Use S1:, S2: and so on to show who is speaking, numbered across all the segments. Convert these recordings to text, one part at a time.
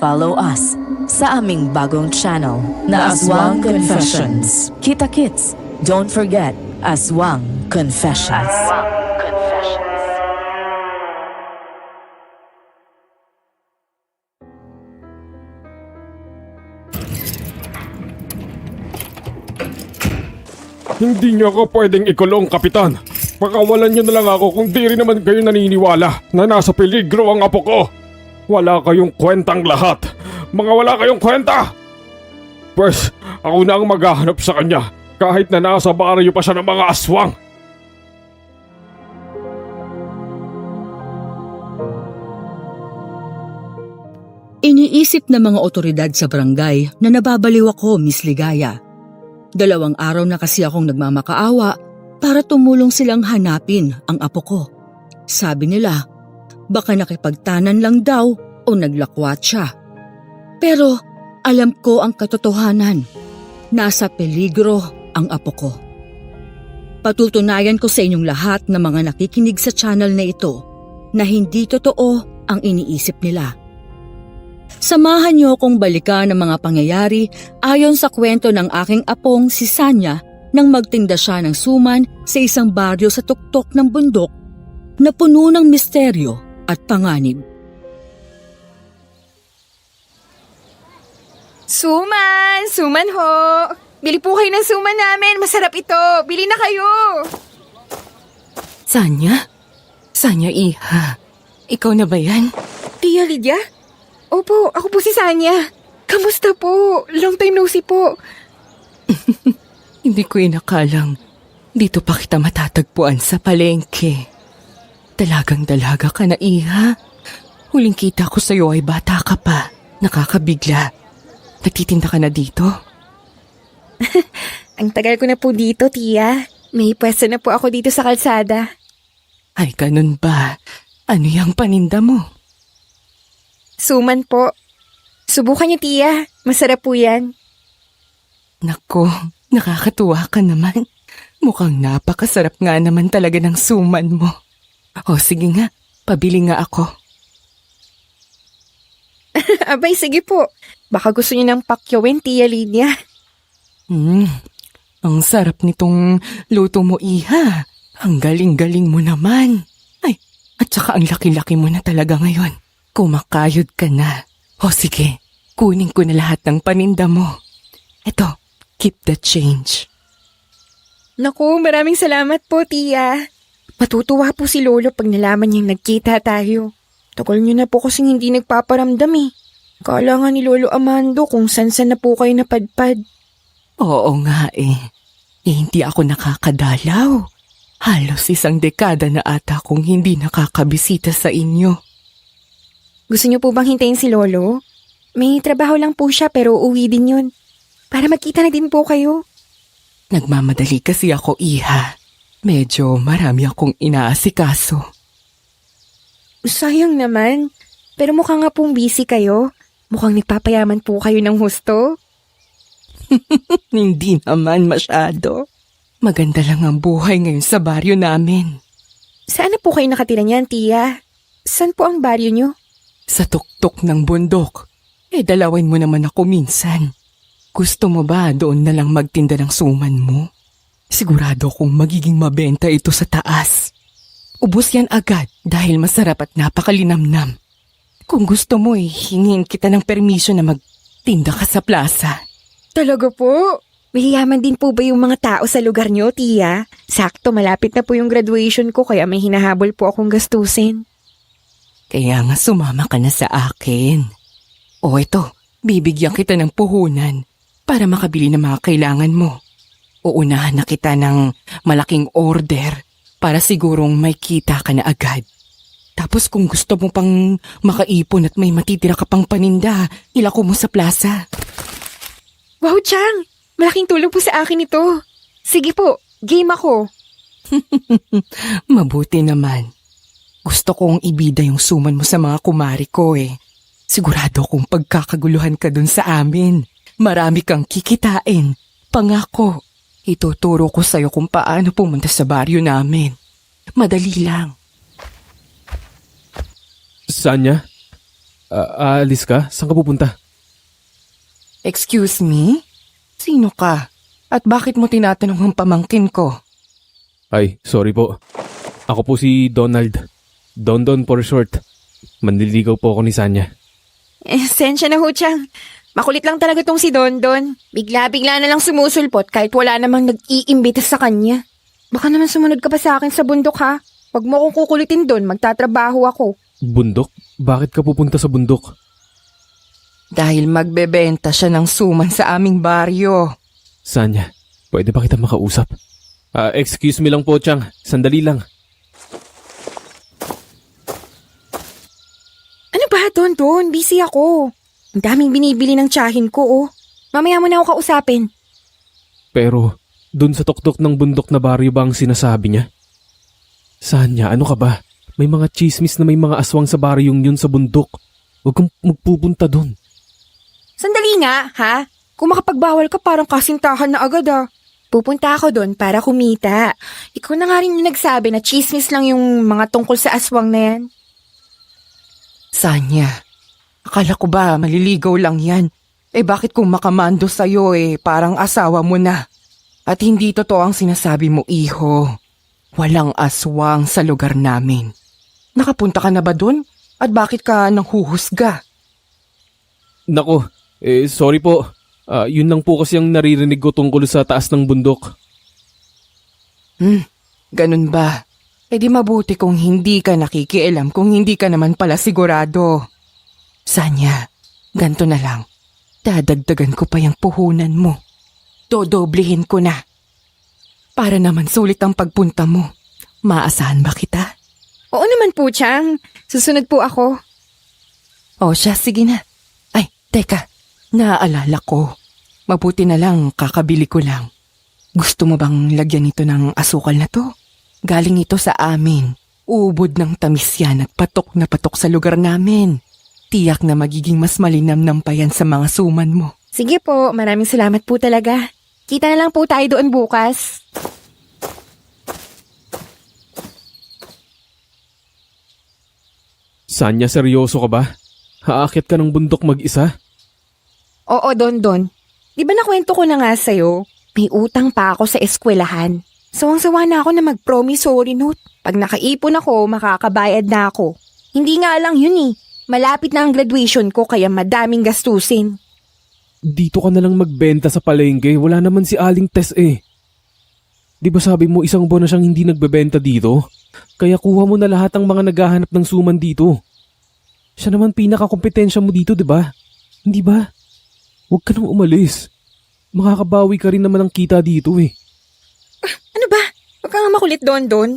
S1: follow us sa aming bagong channel na Aswang Confessions. Kita-kits, don't forget Aswang Confessions.
S2: Hindi niyo ako pwedeng ikulong, Kapitan. Pakawalan niyo na lang ako kung di rin naman kayo naniniwala na nasa peligro ang apo ko. Wala kayong kwentang lahat. Mga wala kayong kwenta! Pues, ako na ang maghahanap sa kanya kahit na nasa baryo pa siya ng mga aswang.
S3: Iniisip ng mga otoridad sa barangay na nababaliw ako, Miss Ligaya. 2 araw na kasi akong nagmamakaawa para tumulong silang hanapin ang apo ko. Sabi nila, baka nakipagtanan lang daw o naglakwat siya. Pero alam ko ang katotohanan. Nasa peligro ang apo ko. Patutunayan ko sa inyong lahat na mga nakikinig sa channel na ito na hindi totoo ang iniisip nila. Samahan niyo akong balikan ang mga pangyayari ayon sa kwento ng aking apong si Sanya nang magtinda siya ng suman sa isang baryo sa tuktok ng bundok na puno ng misteryo at panganib.
S4: Suman! Suman ho! Bili po kayo ng suman namin. Masarap ito. Bili na kayo.
S5: Sanya? Sanya, iha. Ikaw na ba yan?
S4: Tia Lydia? Opo, ako po si Sanya. Kamusta po? Long time no see po.
S5: Hindi ko inakalang dito pa kita matatagpuan sa palengke. Dalagang-dalaga ka na, iha. Huling kita ko sa'yo ay bata ka pa. Nakakabigla. Nagtitinda ka na dito?
S4: Ang tagal ko na po dito, Tia. May pwesto na po ako dito sa kalsada.
S5: Ay, ganun ba? Ano yung paninda mo?
S4: Suman po. Subukan niyo, Tia. Masarap po yan.
S5: Nako, nakakatuwa ka naman. Mukhang napakasarap nga naman talaga ng suman mo. O sige nga, pabili nga ako.
S4: Abay, sige po. Baka gusto niyo ng pakyawin, Tia Lydia.
S5: Ang sarap nitong luto mo, iha. Ang galing-galing mo naman. Ay, at saka ang laki-laki mo na talaga ngayon. Kumakayod ka na. O sige, kunin ko na lahat ng paninda mo. Eto, keep the change.
S4: Naku, maraming salamat po, Tia. Matutuwa po si Lolo pag nalaman niyang nagkita tayo. Tagal niyo na po kasing hindi nagpaparamdam eh. Kala nga ni Lolo Amando kung san-san na po kayo napadpad.
S5: Oo nga eh. Hindi ako nakakadalaw. Halos 1 dekada na ata kong hindi nakakabisita sa inyo.
S4: Gusto niyo po bang hintayin si Lolo? May trabaho lang po siya pero uuwi din yun. Para magkita na din po kayo.
S5: Nagmamadali kasi ako, iha. Medyo marami akong inaasikaso.
S4: Sayang naman. Pero mukhang nga pong busy kayo. Mukhang nagpapayaman po kayo ng husto.
S5: Hindi naman masyado. Maganda lang ang buhay ngayon sa baryo namin.
S4: Saan na po kayo nakatira niyan, Tia? Saan po ang baryo niyo?
S5: Sa tuktok ng bundok. Dalawin mo naman ako minsan. Gusto mo ba doon na lang magtinda ng suman mo? Sigurado kong magiging mabenta ito sa taas. Ubus yan agad dahil masarap at napakalinamnam. Kung gusto mo hingin kita ng permisyo na magtinda ka sa plaza.
S4: Talaga po? Mahiyaman din po ba yung mga tao sa lugar niyo, Tia? Sakto, malapit na po yung graduation ko kaya may hinahabol po akong gastusin.
S5: Kaya nga sumama ka na sa akin. O ito, bibigyan kita ng puhunan para makabili ng mga kailangan mo. Uunahan na kita ng malaking order para sigurong may kita ka na agad. Tapos kung gusto mo pang makaipon at may matitira ka pang paninda, ilako mo sa plaza.
S4: Wow, Chang! Malaking tulong po sa akin ito. Sige po, game ako.
S5: Mabuti naman. Gusto kong ibida yung suman mo sa mga kumari ko eh. Sigurado kong pagkakaguluhan ka dun sa amin. Marami kang kikitain. Pangako, ituturo ko sa'yo kung paano pumunta sa baryo namin. Madali lang.
S2: Sanya? Aalis ka? Saan ka pupunta?
S5: Excuse me? Sino ka? At bakit mo tinatanong ang pamangkin ko?
S2: Ay, sorry po. Ako po si Donald. Don for short. Manliligaw po ako ni Sanya.
S4: Sensya na ho, Chang. Makulit lang talaga tong si Dondon. Bigla-bigla na lang sumusulpot kahit wala namang nag-iimbita sa kanya. Baka naman sumunod ka pa sa akin sa bundok, ha? Huwag mo akong kukulitin doon, magtatrabaho ako.
S2: Bundok? Bakit ka pupunta sa bundok?
S5: Dahil magbebenta siya ng suman sa aming baryo.
S2: Sanya, pwede ba kita makausap? Excuse me lang po, Chang. Sandali lang.
S4: Ano ba, Dondon? Busy ako. Ang daming binibili ng tsahin ko, oh. Mamaya mo na ako kausapin.
S2: Pero, dun sa tuktok ng bundok na baryo ba ang sinasabi niya? Sanya, ano ka ba? May mga chismis na may mga aswang sa baryong yun sa bundok. Huwag kang magpupunta dun.
S4: Sandali nga, ha? Kung makapagbawal ka, parang kasintahan na agad, ah. Pupunta ako doon para kumita. Ikaw na nga rin yung nagsabi na chismis lang yung mga tungkol sa aswang na yan.
S5: Sanya, akala ko ba maliligaw lang yan? Bakit kung makamando sa'yo parang asawa mo na? At hindi totoo ang sinasabi mo, iho. Walang aswang sa lugar namin. Nakapunta ka na ba dun? At bakit ka nanghuhusga?
S2: Nako, sorry po. Yun lang po kasi ang naririnig ko tungkol sa taas ng bundok.
S5: Ganun ba? Di mabuti kung hindi ka nakikialam kung hindi ka naman pala sigurado. Sanya, ganto na lang. Dadagdagan ko pa yung puhunan mo. Dodoblihin ko na. Para naman sulit ang pagpunta mo. Maasahan ba kita?
S4: Oo naman po, Chang. Susunod po ako.
S5: O siya, sige na. Ay, teka. Naaalala ko. Mabuti na lang, kakabili ko lang. Gusto mo bang lagyan ito ng asukal na to? Galing ito sa amin. Ubod ng tamis yan at patok na patok sa lugar namin. Tiyak na magiging mas malinamnam pa yan sa mga suman mo.
S4: Sige po, maraming salamat po talaga. Kita na lang po tayo doon bukas.
S2: Sanya, seryoso ka ba? Haakit ka ng bundok mag-isa?
S4: Oo, Dondon. Di ba nakwento ko na nga sa'yo? May utang pa ako sa eskwelahan. Sawang-sawa na ako na mag-promissory note. Pag nakaipon ako, makakabayad na ako. Hindi nga lang yun eh. Malapit na ang graduation ko kaya madaming gastusin.
S2: Dito ka na lang magbenta sa palengke. Wala naman si Aling Tess eh. Di ba sabi mo isang buwan na siyang hindi nagbebenta dito? Kaya kuha mo na lahat ang mga naghahanap ng suman dito. Siya naman pinakakompetensya mo dito, di ba? Hindi ba? Huwag ka nang umalis. Makakabawi ka rin naman ng kita dito eh.
S4: Ano ba? Huwag ka nga makulit, Dondon.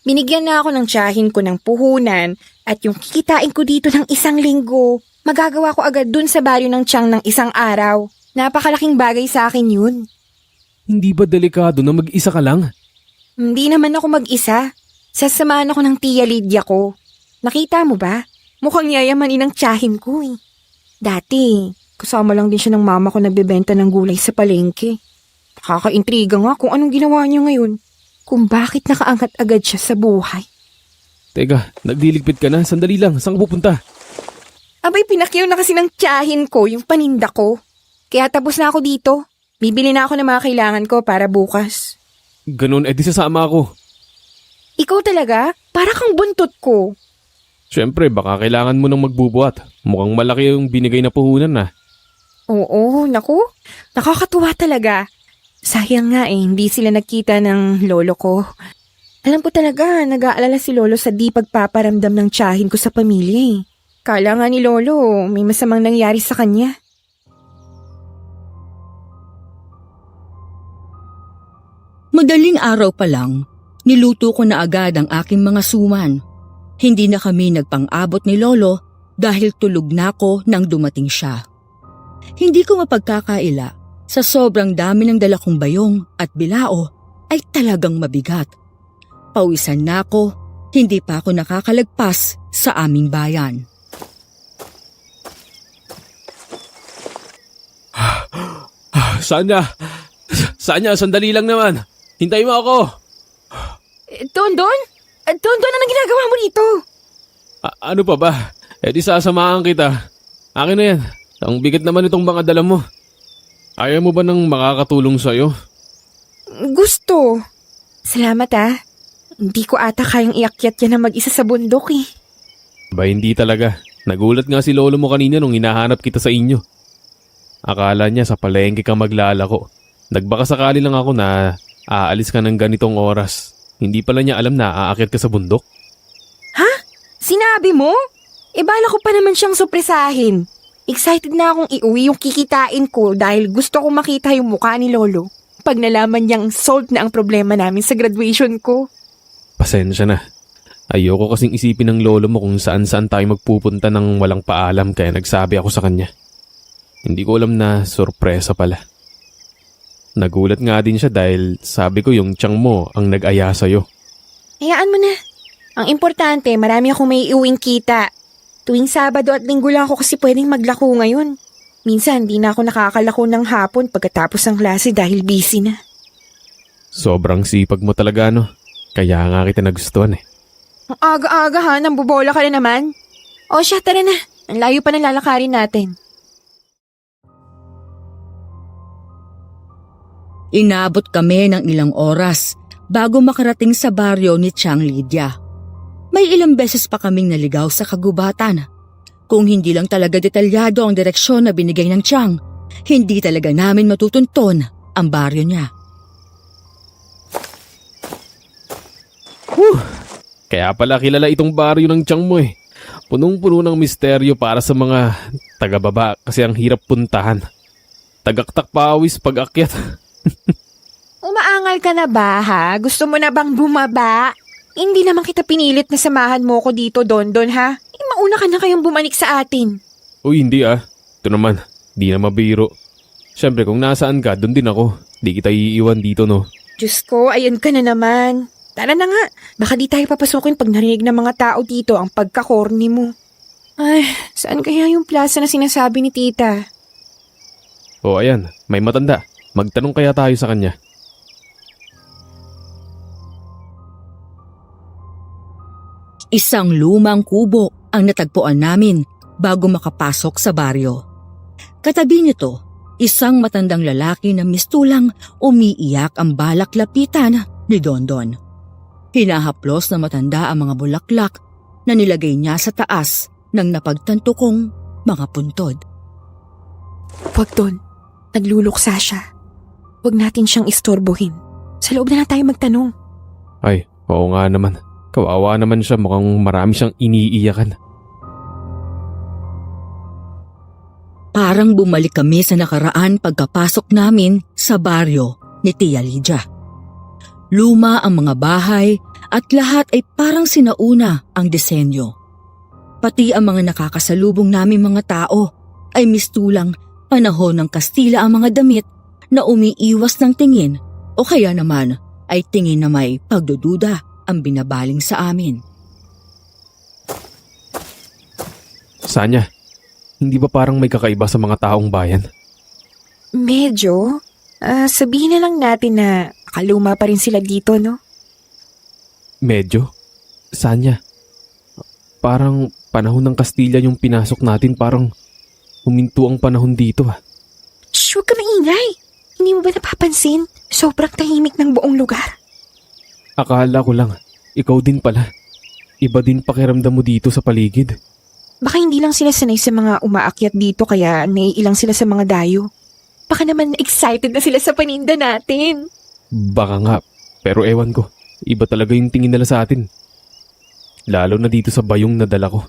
S4: Binigyan na ako ng tiyahin ko ng puhunan at yung kikitain ko dito ng 1 linggo, magagawa ko agad dun sa baryo ng Tiang ng 1 araw. Napakalaking bagay sa akin yun.
S2: Hindi ba delikado na mag-isa ka lang?
S4: Hindi naman ako mag-isa. Sasamahan ako ng tiya Lydia ko. Nakita mo ba? Mukhang yayamanin ang tiyahin ko eh. Dati, kasama lang din siya ng mama ko nagbebenta ng gulay sa palengke. Nakakaintriga nga kung anong ginawa niya ngayon. Kung bakit nakaangat agad siya sa buhay.
S2: Teka, nagdiligpit ka na. Sandali lang. Saan ka pupunta?
S4: Abay, pinakyaw na kasi ng tiyahin ko yung paninda ko. Kaya tapos na ako dito. Bibili na ako ng mga kailangan ko para bukas.
S2: Ganun, edi sasama ako.
S4: Ikaw talaga? Para kang buntot ko.
S2: Siyempre, baka kailangan mo nang magbubuhat. Mukhang malaki yung binigay na puhunan na.
S4: Oo, naku. Nakakatuwa talaga. Sayang nga hindi sila nagkita ng lolo ko. Alam ko talaga, nag-aalala si lolo sa di pagpaparamdam ng tiyahin ko sa pamilya eh. Kala nga ni lolo, may masamang nangyari sa kanya.
S3: Madaling araw pa lang, niluto ko na agad ang aking mga suman. Hindi na kami nagpang-abot ni lolo dahil tulog na ako nang dumating siya. Hindi ko mapagkakaila. Sa sobrang dami ng dala kong bayong at bilao ay talagang mabigat. Pawisan na ako, hindi pa ako nakakalagpas sa aming bayan.
S2: Sanya, sandali lang naman. Hintay mo ako.
S4: Dondon? Dondon, anong ginagawa mo dito?
S2: Ano pa ba?
S6: di sasamahan kita. Akin na yan. Ang bigat naman itong mga dala mo. Ayaw mo ba nang makakatulong sa'yo?
S4: Gusto. Salamat Hindi ko ata kayang iakyat yan na mag-isa sa bundok eh.
S6: Ba hindi talaga. Nagulat nga si lolo mo kanina nung hinahanap kita sa inyo. Akala niya sa palengke ka maglalako. Nagbaka sakali lang ako na aalis ka ng ganitong oras. Hindi pala niya alam na aakyat ka sa bundok.
S4: Sinabi mo? Bala ko pa naman siyang supresahin. Excited na akong iuwi yung kikitain ko dahil gusto kong makita yung mukha ni Lolo pag nalaman niyang solved na ang problema namin sa graduation ko.
S6: Pasensya na. Ayoko kasing isipin ng lolo mo kung saan-saan tayo magpupunta ng walang paalam kaya nagsabi ako sa kanya. Hindi ko alam na sorpresa pala. Nagulat nga din siya dahil sabi ko yung tiyang mo ang nag-aya sa'yo.
S4: Hayaan mo na. Ang importante, marami akong may iuwing kita. Tuwing Sabado at Linggo lang ako kasi pwedeng maglako ngayon. Minsan, di na ako nakakalako ng hapon pagkatapos ng klase dahil busy na.
S6: Sobrang sipag mo talaga no. Kaya nga kita nagustuhan eh.
S4: Ang aga-aga nambobola ka na naman. O siya, tara na. Ang layo pa ng lalakarin natin.
S3: Inabot kami ng ilang oras bago makarating sa baryo ni Tiang Lydia. May ilang beses pa kaming naligaw sa kagubatan. Kung hindi lang talaga detalyado ang direksyon na binigay ng Tiang, hindi talaga namin matutunton ang baryo niya.
S6: Kaya pala kilala itong baryo ng tiyang mo eh. Punong-puno ng misteryo para sa mga taga-baba kasi ang hirap puntahan. Tagaktak pawis pag akyat.
S4: Umaangal ka na ba Gusto mo na bang bumaba? Hindi naman kita pinilit na samahan mo ko dito, Dondon mauna ka na kayong bumalik sa atin.
S6: Uy, hindi Ito naman, di na mabiro. Siyempre kung nasaan ka, doon din ako. Di kita iiwan dito no.
S4: Diyos ko, ayan ka na naman. Tara na nga, baka di tayo papasukin pag narinig ng mga tao dito ang pagkakorni mo. Ay, saan kaya yung plaza na sinasabi ni tita?
S6: O ayan, may matanda. Magtanong kaya tayo sa kanya.
S3: Isang lumang kubo ang natagpuan namin bago makapasok sa baryo. Katabi nito, isang matandang lalaki na mistulang umiiyak ang balak lapitan ni Dondon. Hinahaplos na matanda ang mga bulaklak na nilagay niya sa taas ng napagtanto kong mga puntod.
S4: Huwag doon, nagluluksa siya. Huwag natin siyang istorbohin. Sa loob na lang tayo magtanong.
S6: Ay, oo nga naman. Kawawa naman siya, mukhang marami siyang iniiyakan.
S3: Parang bumalik kami sa nakaraan pagkapasok namin sa baryo ni Tia Lydia. Luma ang mga bahay at lahat ay parang sinauna ang disenyo. Pati ang mga nakakasalubong namin mga tao ay mistulang panahon ng Kastila ang mga damit na umiiwas ng tingin o kaya naman ay tingin na may pagdududa ang binabaling sa amin.
S6: Sanya, hindi ba parang may kakaiba sa mga taong bayan?
S4: Medyo. Sabihin na lang natin na kaluma pa rin sila dito, no?
S6: Medyo? Sanya, parang panahon ng Kastila yung pinasok natin, parang huminto ang panahon dito
S4: Shh, huwag ka maingay. Hindi mo ba napapansin? Sobrang tahimik ng buong lugar.
S6: Akala ko lang, ikaw din pala. Iba din pakiramdam mo dito sa paligid.
S4: Baka hindi lang sila sanay sa mga umaakyat dito kaya naiilang sila sa mga dayo. Baka naman excited na sila sa paninda natin.
S6: Baka nga, pero ewan ko. Iba talaga yung tingin nila sa atin. Lalo na dito sa bayong nadala ko.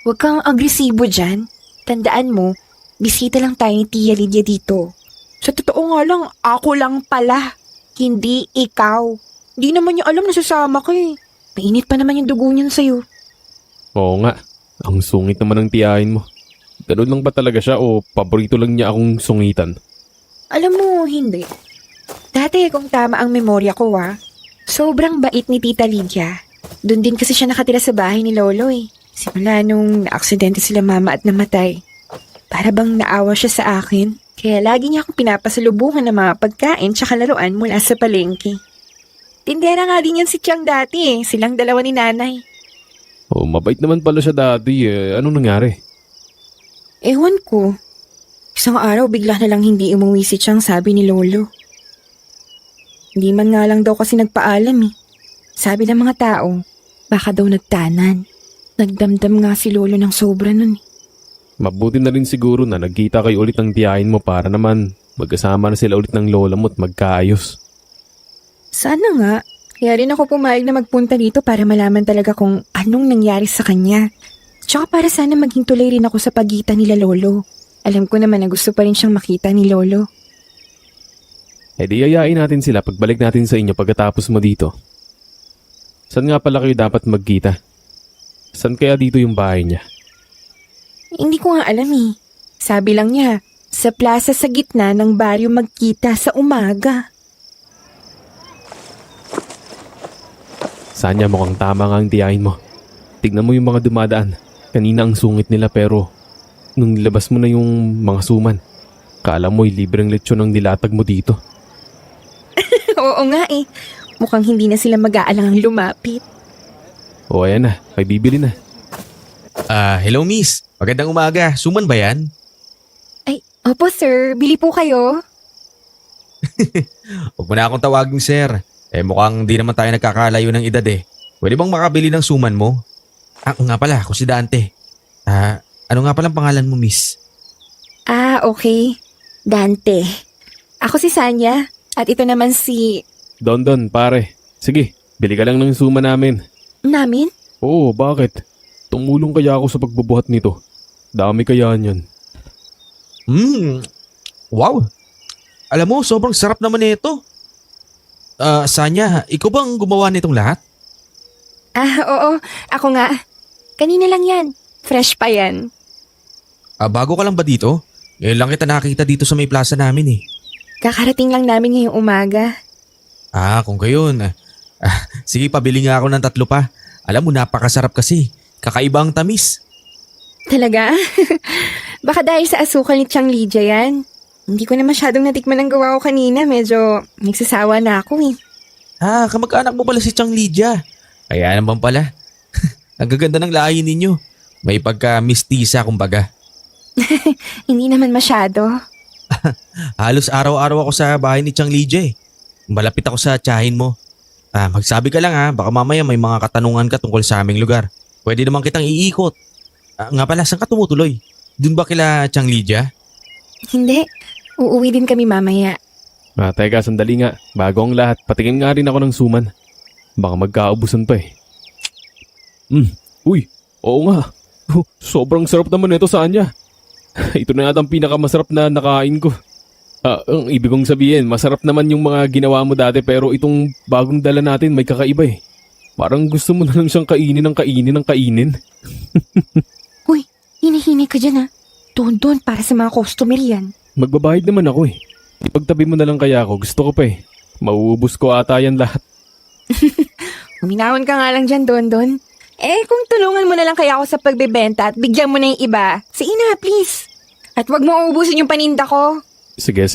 S4: Huwag kang agresibo dyan. Tandaan mo, bisita lang tayo ni Tia Lydia dito. Sa totoo nga lang, ako lang pala. Hindi ikaw. Di naman niya alam na sasama ka eh. Mainit pa naman yung dugo niyan sa'yo.
S6: Oo nga, ang sungit naman ng tiyahin mo. Ganun lang ba talaga siya o paborito lang niya akong sungitan?
S4: Alam mo, hindi. Dati kung tama ang memorya ko sobrang bait ni Tita Lydia. Doon din kasi siya nakatira sa bahay ni Lolo eh. Simula nung naaksidente sila mama at namatay. Para bang naawa siya sa akin. Kaya lagi niya akong pinapasalubungan ng mga pagkain tsaka laruan mula sa palengke. Tindera nga din yan si Tiang dati eh. Silang dalawa ni nanay.
S6: Oh, mabait naman pala siya dati eh. Anong nangyari?
S4: Ewan ko. Isang araw bigla na lang hindi umuwi si Chang, sabi ni Lolo. Hindi man nga lang daw kasi nagpaalam eh. Sabi ng mga tao, baka daw nagtanan. Nagdamdam nga si Lolo ng sobra nun eh.
S6: Mabuti na rin siguro na nagkita kayo ulit ng tiyahin mo para naman magkasama na sila ulit ng lola mo at magkaayos.
S4: Sana nga. Kaya rin ako pumayag na magpunta dito para malaman talaga kung anong nangyari sa kanya. Tsaka para sana maging tuloy rin ako sa pagitan nila Lolo. Alam ko naman na gusto pa rin siyang makita ni Lolo.
S6: Eh di yayain natin sila pagbalik natin sa inyo pagkatapos mo dito. Saan nga pala kayo dapat magkita? Saan kaya dito yung bahay niya?
S4: Hindi ko nga alam eh. Sabi lang niya, sa plaza sa gitna ng baryo magkita sa umaga.
S6: Saan niya mukhang tama nga ang tiyahin mo. Tignan mo yung mga dumadaan. Kanina ang sungit nila pero nung nilabas mo na yung mga suman, kala mo'y libreng lechon ang nilatag mo dito.
S4: Oo nga eh. Mukhang hindi na sila mag-aalangang lumapit.
S6: O ayan na, may bibili na.
S7: Hello miss. Magandang umaga. Suman ba yan?
S4: Ay, opo sir. Bili po kayo.
S7: Huwag mo na akong tawagin sir. Mukhang di naman tayo nagkakalayo ng edad eh. Pwede bang makabili ng suman mo? Nga pala, ako si Dante. Ano nga palang pangalan mo miss?
S4: Okay. Dante. Ako si Sanya. At ito naman si...
S6: Don, pare. Sige, bili ka lang ng suma namin.
S4: Namin?
S6: Oo, bakit? Tumulong kaya ako sa pagbubuhat nito. Dami kaya niyan.
S7: Wow. Alam mo, sobrang sarap naman nito. Sanya, ikaw bang gumawa nitong lahat?
S4: Oo. Ako nga. Kanina lang yan. Fresh pa yan.
S7: Bago ka lang ba dito? Ngayon lang kita nakita dito sa may plaza namin eh.
S4: Kakarating lang namin ngayong umaga.
S7: Kung gayon. Sige, pabili nga ako ng 3 pa. Alam mo, napakasarap kasi. Kakaiba ang tamis.
S4: Talaga? Baka dahil sa asukal ni Chang Lydia yan. Hindi ko na masyadong natikman ang gawa ko kanina. Medyo nagsasawa na ako eh.
S7: Kamag-anak mo pala si Chang Lydia. Kaya naman pala. Ang gaganda ng lahi ninyo. May pagka-mistisa kumbaga.
S4: Hindi naman masyado.
S7: Halos araw-araw ako sa bahay ni Chang Lydia eh. Malapit ako sa tiyahin mo. Magsabi ka lang baka mamaya may mga katanungan ka tungkol sa aming lugar. Pwede naman kitang iikot. Nga pala, saan ka tumutuloy? Dun ba kila Chang Lydia?
S4: Hindi. Uuwi din kami mamaya.
S6: Teka, sandali nga. Bago ang lahat, patingin nga rin ako ng suman. Baka magkaubusan pa eh. Uy, oo nga. Sobrang sarap naman ito sa kanya. Ito na yata ang pinakamasarap na nakain ko. Ang ibig kong sabihin, masarap naman yung mga ginawa mo dati pero itong bagong dala natin may kakaiba eh. Parang gusto mo na lang siyang kainin.
S4: Uy, hinihini ka dyan Doon para sa mga customer yan.
S6: Magbabayad naman ako eh. Ipagtabi mo na lang kaya ako, gusto ko pa eh. Mauubos ko ata yan lahat.
S4: Uminahon ka nga lang dyan, Don. Kung tulungan mo na lang kaya ako sa pagbebenta at bigyan mo na yung iba, sige na, please. At wag mo uubusin yung paninda ko.
S6: Sige.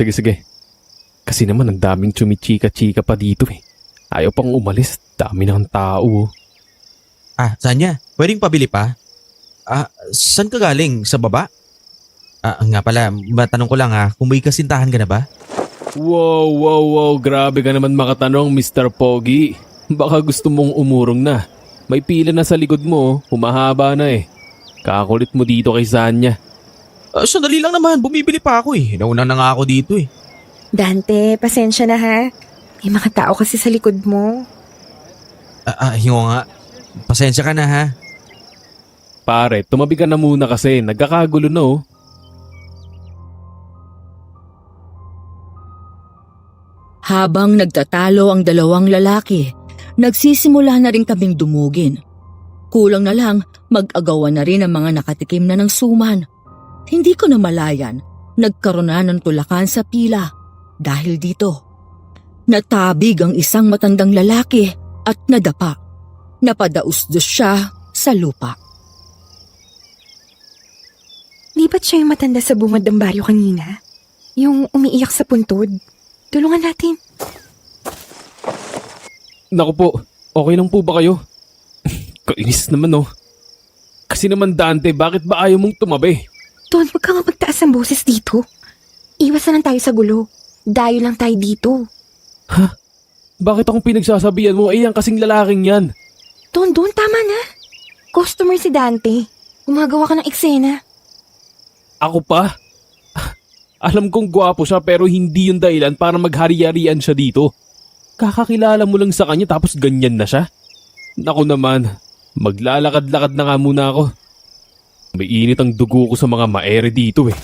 S6: Kasi naman ang daming chumichika-chika pa dito eh. Ayaw pang umalis, dami ng tao.
S7: Sanya, pwedeng pabili pa? Saan ka galing? Sa baba? Nga pala, matanong ko lang kung may kasintahan ka na ba?
S6: Wow, grabe ka naman makatanong, Mr. Pogi. Baka gusto mong umurong na. May pila na sa likod mo, humahaba na eh. Kakulit mo dito kay Sanya.
S7: Sandali lang naman, bumibili pa ako eh. Nauna na nga ako dito eh.
S4: Dante, pasensya na May mga tao kasi sa likod mo.
S7: Hingo nga. Pasensya ka na
S6: Pare, tumabi ka na muna kasi nagkakagulo na oh.
S3: Habang nagtatalo ang dalawang lalaki, nagsisimula na rin kaming dumugin. Kulang na lang, mag-agawan na rin ang mga nakatikim na ng suman. Hindi ko na malayan, nagkaroon na ng tulakan sa pila dahil dito. Natabig ang isang matandang lalaki at nadapa. Napadausdos siya sa lupa.
S4: Di ba't siya yung matanda sa bungad ng baryo kanina? Yung umiiyak sa puntod? Tulungan natin.
S6: Naku po, okay lang po ba kayo? Kainis naman oh. kasi naman Dante, bakit ba ayaw mong tumabi?
S4: Don, wag ka nga magtaas ang boses dito. Iwasan lang tayo sa gulo. Dayo lang tayo dito.
S6: Bakit akong pinagsasabihan mo? Yan kasing lalaking yan.
S4: Don, tama na. Customer si Dante. Gumagawa ka ng eksena.
S6: Ako pa? Alam kong gwapo siya pero hindi yung dahilan para maghari-harian siya dito. Kakakilala mo lang sa kanya tapos ganyan na siya? Naku naman, maglalakad-lakad na nga muna ako. May init ang dugo ko sa mga maere dito eh.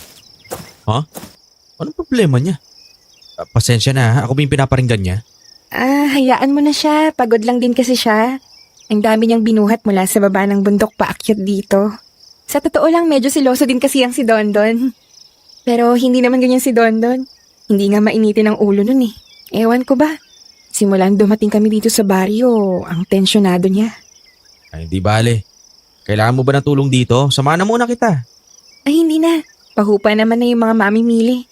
S7: Ha? Anong problema niya? Pasensya na ha, ako ba yung pinaparinggan niya?
S4: Hayaan mo na siya. Pagod lang din kasi siya. Ang dami niyang binuhat mula sa baba ng bundok paakyat dito. Sa totoo lang, medyo siloso din kasi ang si Dondon. Pero hindi naman ganyan si Dondon. Hindi nga mainitin ang ulo nun eh. Ewan ko ba? Simulang dumating kami dito sa baryo, ang tensyonado niya.
S7: Ay, di bale. Kailangan mo ba ng tulong dito? Samahan na muna kita.
S4: Ay, hindi na. Pahupa naman na yung mga mamimili.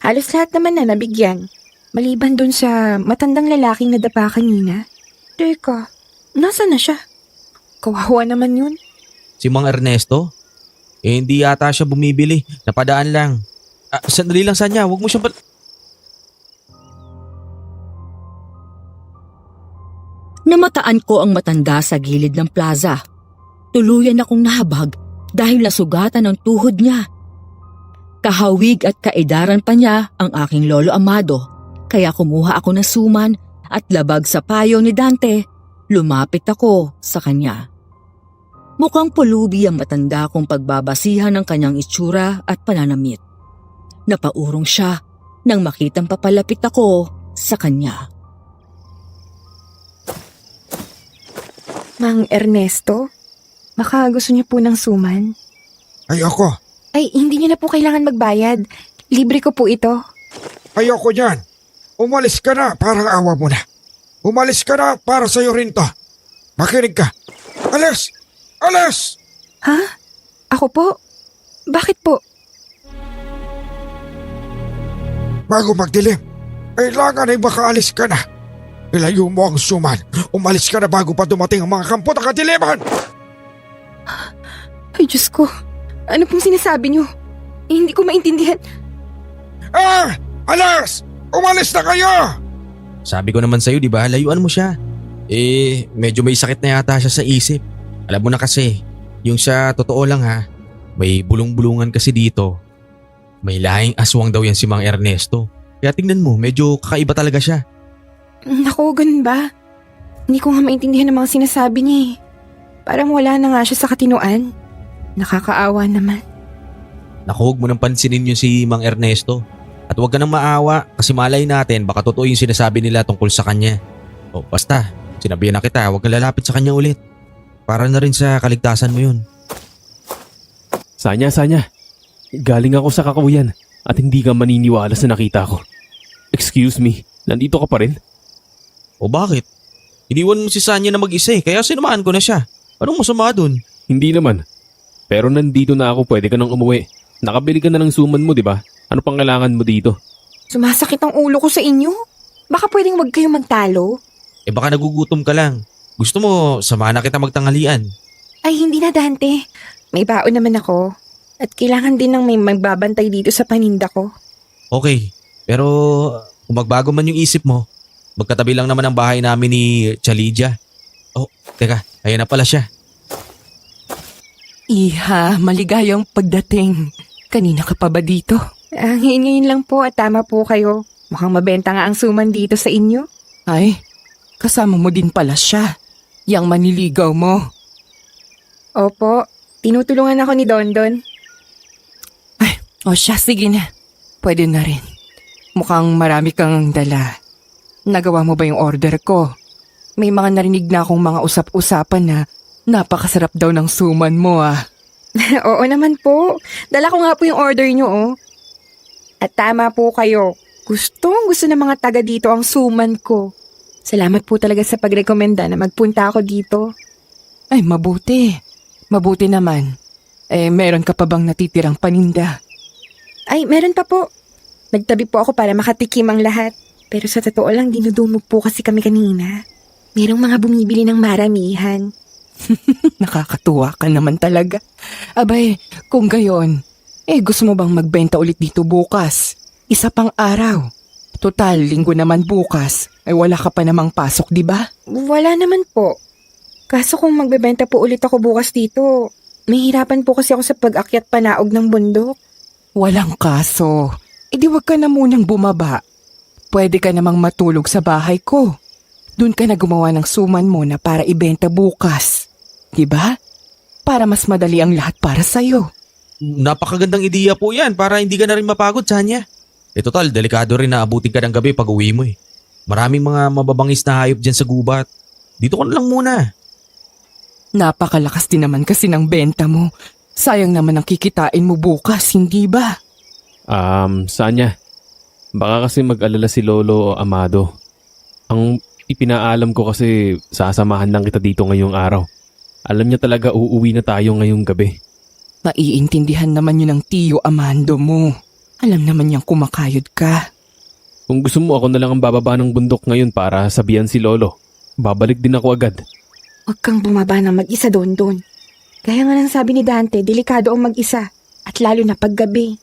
S4: Halos lahat naman na nabigyan. Maliban dun sa matandang lalaking nadapa kanina. Teka, nasa na siya? Kawawa naman yun.
S7: Si Mang Ernesto? Hindi yata siya bumibili. Napadaan lang. Sandali lang Sanya, huwag mo siyang
S3: Namataan ko ang matanda sa gilid ng plaza. Tuluyan akong nahabag dahil nasugatan ang tuhod niya. Kahawig at kaedaran pa niya ang aking lolo Amado, kaya kumuha ako ng suman at labag sa payo ni Dante, lumapit ako sa kanya. Mukhang pulubi ang matanda kong pagbabasihan ng kanyang itsura at pananamit. Napaurong siya nang makitang papalapit ako sa kanya.
S4: Mang Ernesto, baka gusto niyo po ng suman?
S8: Ayoko.
S4: Ay, hindi niyo na po kailangan magbayad. Libre ko po ito.
S8: Ayoko niyan. Umalis ka na, parang awa mo na. Umalis ka na, para sa'yo rin to. Makinig ka. Alis! Alis!
S4: Ha? Ako po? Bakit po?
S8: Bago magdilim, kailangan ay makaalis ka na. Ilayo mo ang suman. Umalis ka na bago pa dumating ang mga kampo ng kadiliman!
S4: Ay, Diyos ko. Ano pong sinasabi niyo? Hindi ko maintindihan.
S8: Alas! Umalis na kayo!
S7: Sabi ko naman sa'yo, di ba? Layuan mo siya. Medyo may sakit na yata siya sa isip. Alam mo na kasi, yung sa totoo lang ha, may bulong-bulungan kasi dito. May lahing aswang daw yan si Mang Ernesto. Kaya tingnan mo, medyo kakaiba talaga siya.
S4: Naku, ganun ba? Hindi ko nga maintindihan ang mga sinasabi niya eh. Parang wala na nga siya sa katinuan. Nakakaawa naman.
S7: Naku, huwag mo nang pansinin yung si Mang Ernesto. At huwag ka nang maawa kasi malay natin baka totoo yung sinasabi nila tungkol sa kanya. O basta, sinabihan na kita, huwag kang lalapit sa kanya ulit. Para na rin sa kaligtasan mo yun.
S6: Sanya, galing ako sa kakahuyan at hindi ka maniniwala sa nakita ko. Excuse me, nandito ka pa rin?
S7: O bakit? Iniwan mo si Sanya na mag-isa kaya sinamahan ko na siya. Anong masama dun?
S6: Hindi naman. Pero nandito na ako, pwede ka nang umuwi. Nakabili ka na ng suman mo, di ba? Ano pang kailangan mo dito?
S4: Sumasakit ang ulo ko sa inyo. Baka pwedeng wag kayong magtalo.
S7: Baka nagugutom ka lang. Gusto mo, samahan na kita magtanghalian.
S4: Ay, hindi na Dante. May baon naman ako. At kailangan din ng may magbabantay dito sa paninda ko.
S7: Okay, pero kung magbago man yung isip mo, magkatabi lang naman ang bahay namin ni Chalidia. Oh, teka, ayan na pala siya.
S5: Iha, maligayang pagdating. Kanina ka pa ba dito?
S4: Ngayon lang po at tama po kayo. Mukhang mabenta nga ang suman dito sa inyo.
S5: Ay, kasama mo din pala siya. Yang maniligaw mo.
S4: Opo, tinutulungan ako ni Dondon.
S5: O siya, sige na. Pwede na rin. Mukhang marami kang dala. Nagawa mo ba yung order ko? May mga narinig na akong mga usap-usapan na napakasarap daw ng suman mo ah.
S4: Oo naman po. Dala ko nga po yung order nyo oh. At tama po kayo. Gusto ng mga taga dito ang suman ko. Salamat po talaga sa pagrekomenda na magpunta ako dito.
S5: Ay, mabuti. Mabuti naman. Meron ka pa bang natitirang paninda?
S4: Ay, meron pa po. Nagtabi po ako para makatikim ang lahat. Pero sa totoo lang, dinudumog po kasi kami kanina. Merong mga bumibili ng maramihan.
S5: Nakakatuwa ka naman talaga. Abay, kung gayon, gusto mo bang magbenta ulit dito bukas? Isa pang araw. Total, linggo naman bukas. Wala ka pa namang pasok, di ba?
S4: Wala naman po. Kaso kung magbebenta po ulit ako bukas dito, mahirapan po kasi ako sa pag-akyat panaog ng bundok.
S5: Walang kaso. Di wag ka na munang bumaba. Pwede ka namang matulog sa bahay ko. Doon ka na gumawa ng suman mo na para ibenta bukas. Diba? Para mas madali ang lahat para sa'yo.
S7: Napakagandang ideya po yan para hindi ka na rin mapagod, Sanya. Total, delikado rin na abutin ka ng gabi pag uwi mo eh. Maraming mga mababangis na hayop dyan sa gubat. Dito ka na lang muna.
S5: Napakalakas din naman kasi ng benta mo. Sayang naman ang kikitain mo bukas, hindi ba?
S6: Sanya, baka kasi mag-alala si Lolo Amado. Ang ipinaalam ko kasi sasamahan lang kita dito ngayong araw. Alam niya talaga uuwi na tayo ngayong gabi.
S5: Maiintindihan naman yun ng tiyo Amando mo. Alam naman niyang kumakayod ka.
S6: Kung gusto mo, ako na lang ang bababa ng bundok ngayon para sabihan si Lolo. Babalik din ako agad.
S4: Huwag kang bumaba na mag-isa doon. Gaya nga ng sabi ni Dante, delikado ang mag-isa. At lalo na paggabi.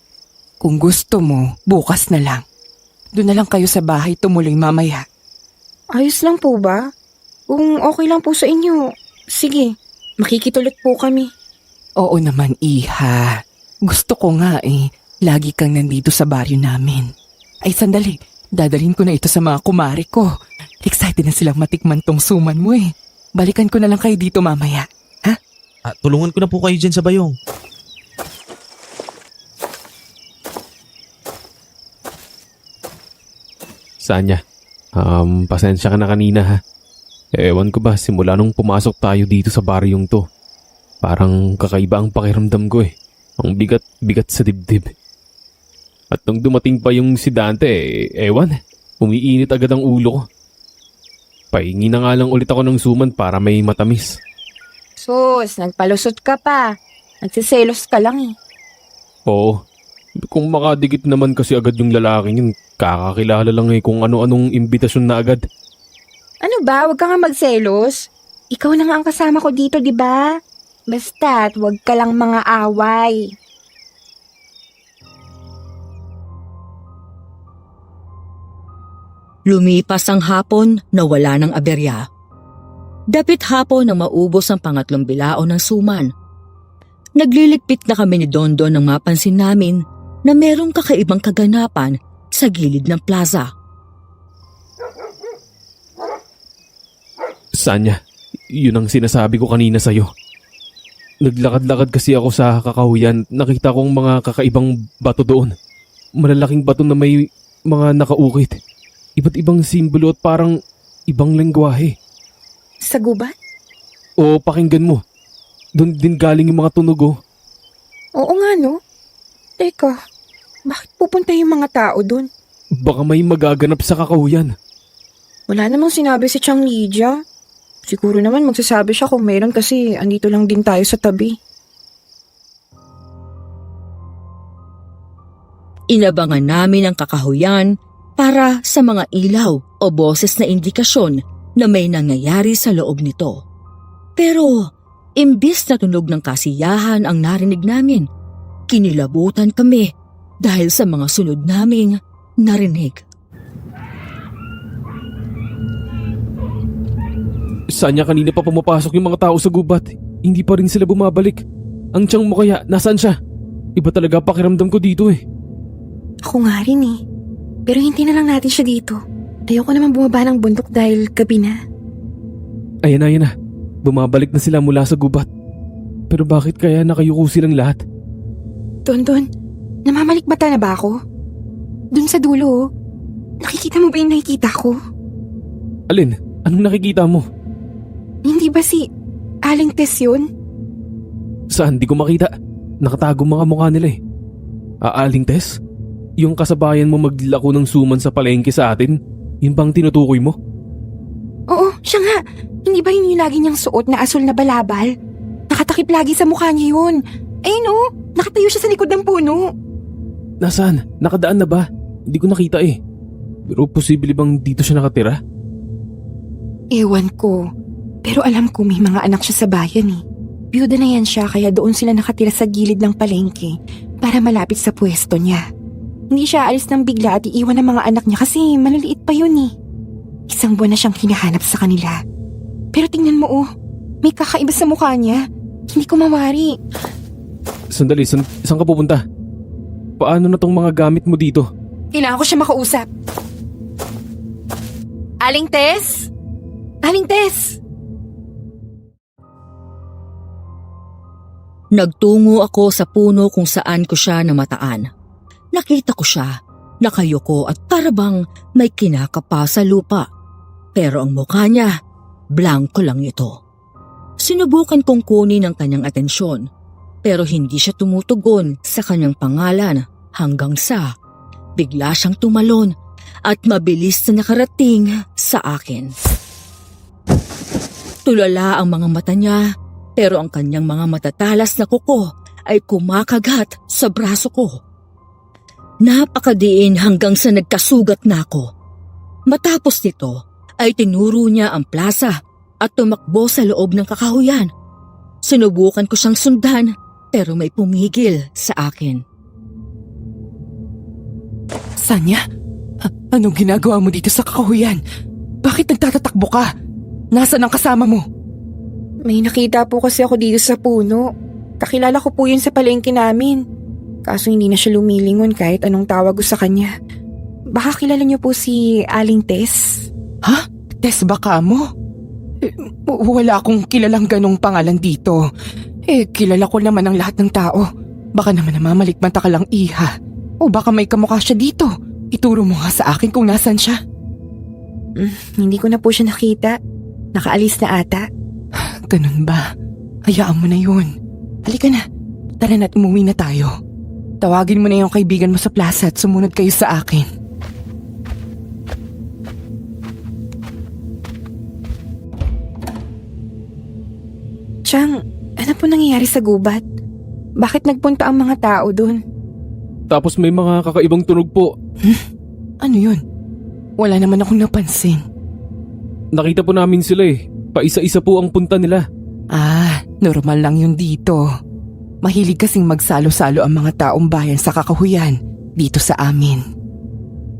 S5: Kung gusto mo, bukas na lang. Doon na lang kayo sa bahay tumuloy mamaya.
S4: Ayos lang po ba? Kung okay lang po sa inyo, sige, makikitulot po kami.
S5: Oo naman, Iha. Gusto ko nga lagi kang nandito sa baryo namin. Ay, sandali. Dadalhin ko na ito sa mga kumare ko. Excited na silang matikman tong suman mo eh. Balikan ko na lang kayo dito mamaya. Ha?
S7: Tulungan ko na po kayo dyan sa bayong.
S6: Sanya, pasensya ka na kanina ha. Ewan ko ba, simula nung pumasok tayo dito sa baryong to, parang kakaiba ang pakiramdam ko eh. Ang bigat sa dibdib. At nung dumating pa yung si Dante, ewan, umiinit agad ang ulo ko. Pahingi na nga lang ulit ako ng suman para may matamis.
S4: Sus, nagpalusot ka pa. Nagsiselos ka lang eh.
S6: Oo, kung makadikit naman kasi agad yung lalaking yun, kakakilala lang kung ano-anong imbitasyon na agad.
S4: Ano ba? Huwag ka nga magselos. Ikaw na nga ang kasama ko dito, di ba? Basta't huwag ka lang mga away.
S3: Lumipas ang hapon na wala ng aberya. Dapit hapon na maubos ang pangatlong bilao ng suman. Nagliligpit na kami ni Dondon nang mapansin namin na merong kakaibang kaganapan sa gilid ng plaza.
S6: Sanya, yun ang sinasabi ko kanina sa'yo. Naglakad-lakad kasi ako sa kakahuyan, nakita kong mga kakaibang bato doon. Malalaking bato na may mga nakaukit. Iba't ibang simbolo at parang ibang lengguwahe.
S4: Sa gubat?
S6: O pakinggan mo, doon din galing yung mga tunog oh.
S4: Oo nga no. Teka, bakit pupunta yung mga tao doon?
S6: Baka may magaganap sa kakahuyan.
S4: Wala namang sinabi si Chang Lydia. Siguro naman magsasabi siya kung meron kasi andito lang din tayo sa tabi.
S3: Inabangan namin ang kakahuyan para sa mga ilaw o boses na indikasyon na may nangyayari sa loob nito. Pero imbis na tunog ng kasiyahan ang narinig namin, kinilabutan kami dahil sa mga sunod naming narinig.
S6: Sanya, kanina pa pumapasok yung mga tao sa gubat. Hindi pa rin sila bumabalik. Ang tiyang mo kaya, nasaan siya? Iba talaga pakiramdam ko dito eh.
S4: Ako nga rin eh. Pero hindi na lang natin siya dito. Ayoko naman bumaba ng bundok dahil gabi na.
S6: Ayan na. Bumabalik na sila mula sa gubat. Pero bakit kaya nakayuko silang lahat?
S4: Don, namamalikmata na ba ako? Dun sa dulo, nakikita mo ba yung nakikita ko?
S6: Alin? Anong nakikita mo?
S4: Hindi ba si Aling Tess yun?
S6: Saan? Di ko makita. Nakatago mga mukha nila eh. Aaling Tess? Yung kasabayan mo maglako ng suman sa palengke sa atin? Yun bang tinutukoy mo?
S4: Oo, siya nga. Hindi ba yun yung lagi niyang suot na asul na balabal? Nakatakip lagi sa mukha niya yun. Ayun oh, nakatayo siya sa likod ng puno.
S6: Nasaan? Nakadaan na ba? Hindi ko nakita eh. Pero posible bang dito siya nakatira?
S4: Ewan ko. Pero alam ko may mga anak siya sa bayan eh. Byuda na yan siya kaya doon sila nakatira sa gilid ng palengke para malapit sa pwesto niya. Hindi siya alis ng bigla at iiwan ng mga anak niya kasi maliliit pa yun eh. 1 buwan na siyang hinahanap sa kanila. Pero tingnan mo may kakaiba sa mukha niya. Hindi ko mawari.
S6: Sandali, saan ka pupunta? Paano na tong mga gamit mo dito?
S4: Kailangan ko siya makausap. Aling Tess? Aling Tess?
S3: Nagtungo ako sa puno kung saan ko siya namataan. Nakita ko siya, nakayuko at parabang may kinakapa sa lupa. Pero ang mukha niya, blanko lang ito. Sinubukan kong kunin ang kanyang atensyon, pero hindi siya tumutugon sa kanyang pangalan hanggang sa bigla siyang tumalon at mabilis na nakarating sa akin. Tulala ang mga mata niya, pero ang kanyang mga matatalas na kuko ay kumakagat sa braso ko. Napakadiin hanggang sa nagkasugat na ako. Matapos nito ay tinuro niya ang plaza at tumakbo sa loob ng kakahuyan. Sinubukan ko siyang sundan pero may pumigil sa akin.
S5: Sanya, anong ginagawa mo dito sa kakahuyan? Bakit nagtatatakbo ka? Nasaan ang kasama mo?
S4: May nakita po kasi ako dito sa puno. Kakilala ko po yun sa palengke namin. Kaso hindi na siya lumilingon kahit anong tawag ko sa kanya. Baka kilala niyo po si Aling Tess?
S5: Ha? Tess ba ka mo? Wala akong kilalang ganong pangalan dito. Kilala ko naman ang lahat ng tao. Baka naman namamalikmata ka lang, iha. O baka may kamukha siya dito. Ituro mo nga sa akin kung nasan siya.
S4: Hindi ko na po siya nakita. Nakaalis na ata.
S5: Ganun ba? Hayaan mo na yun. Halika na. Tara na't umuwi na tayo. Tawagin mo na yung kaibigan mo sa plaza at sumunod kayo sa akin.
S4: Chang, ano po nangyayari sa gubat? Bakit nagpunta ang mga tao dun?
S6: Tapos may mga kakaibang tunog po.
S5: Ano yun? Wala naman akong napansin.
S6: Nakita po namin sila eh. Paisa-isa po ang punta nila.
S5: Normal lang yun dito. Mahilig kasing magsalo-salo ang mga taong bayan sa kakahuyan dito sa amin.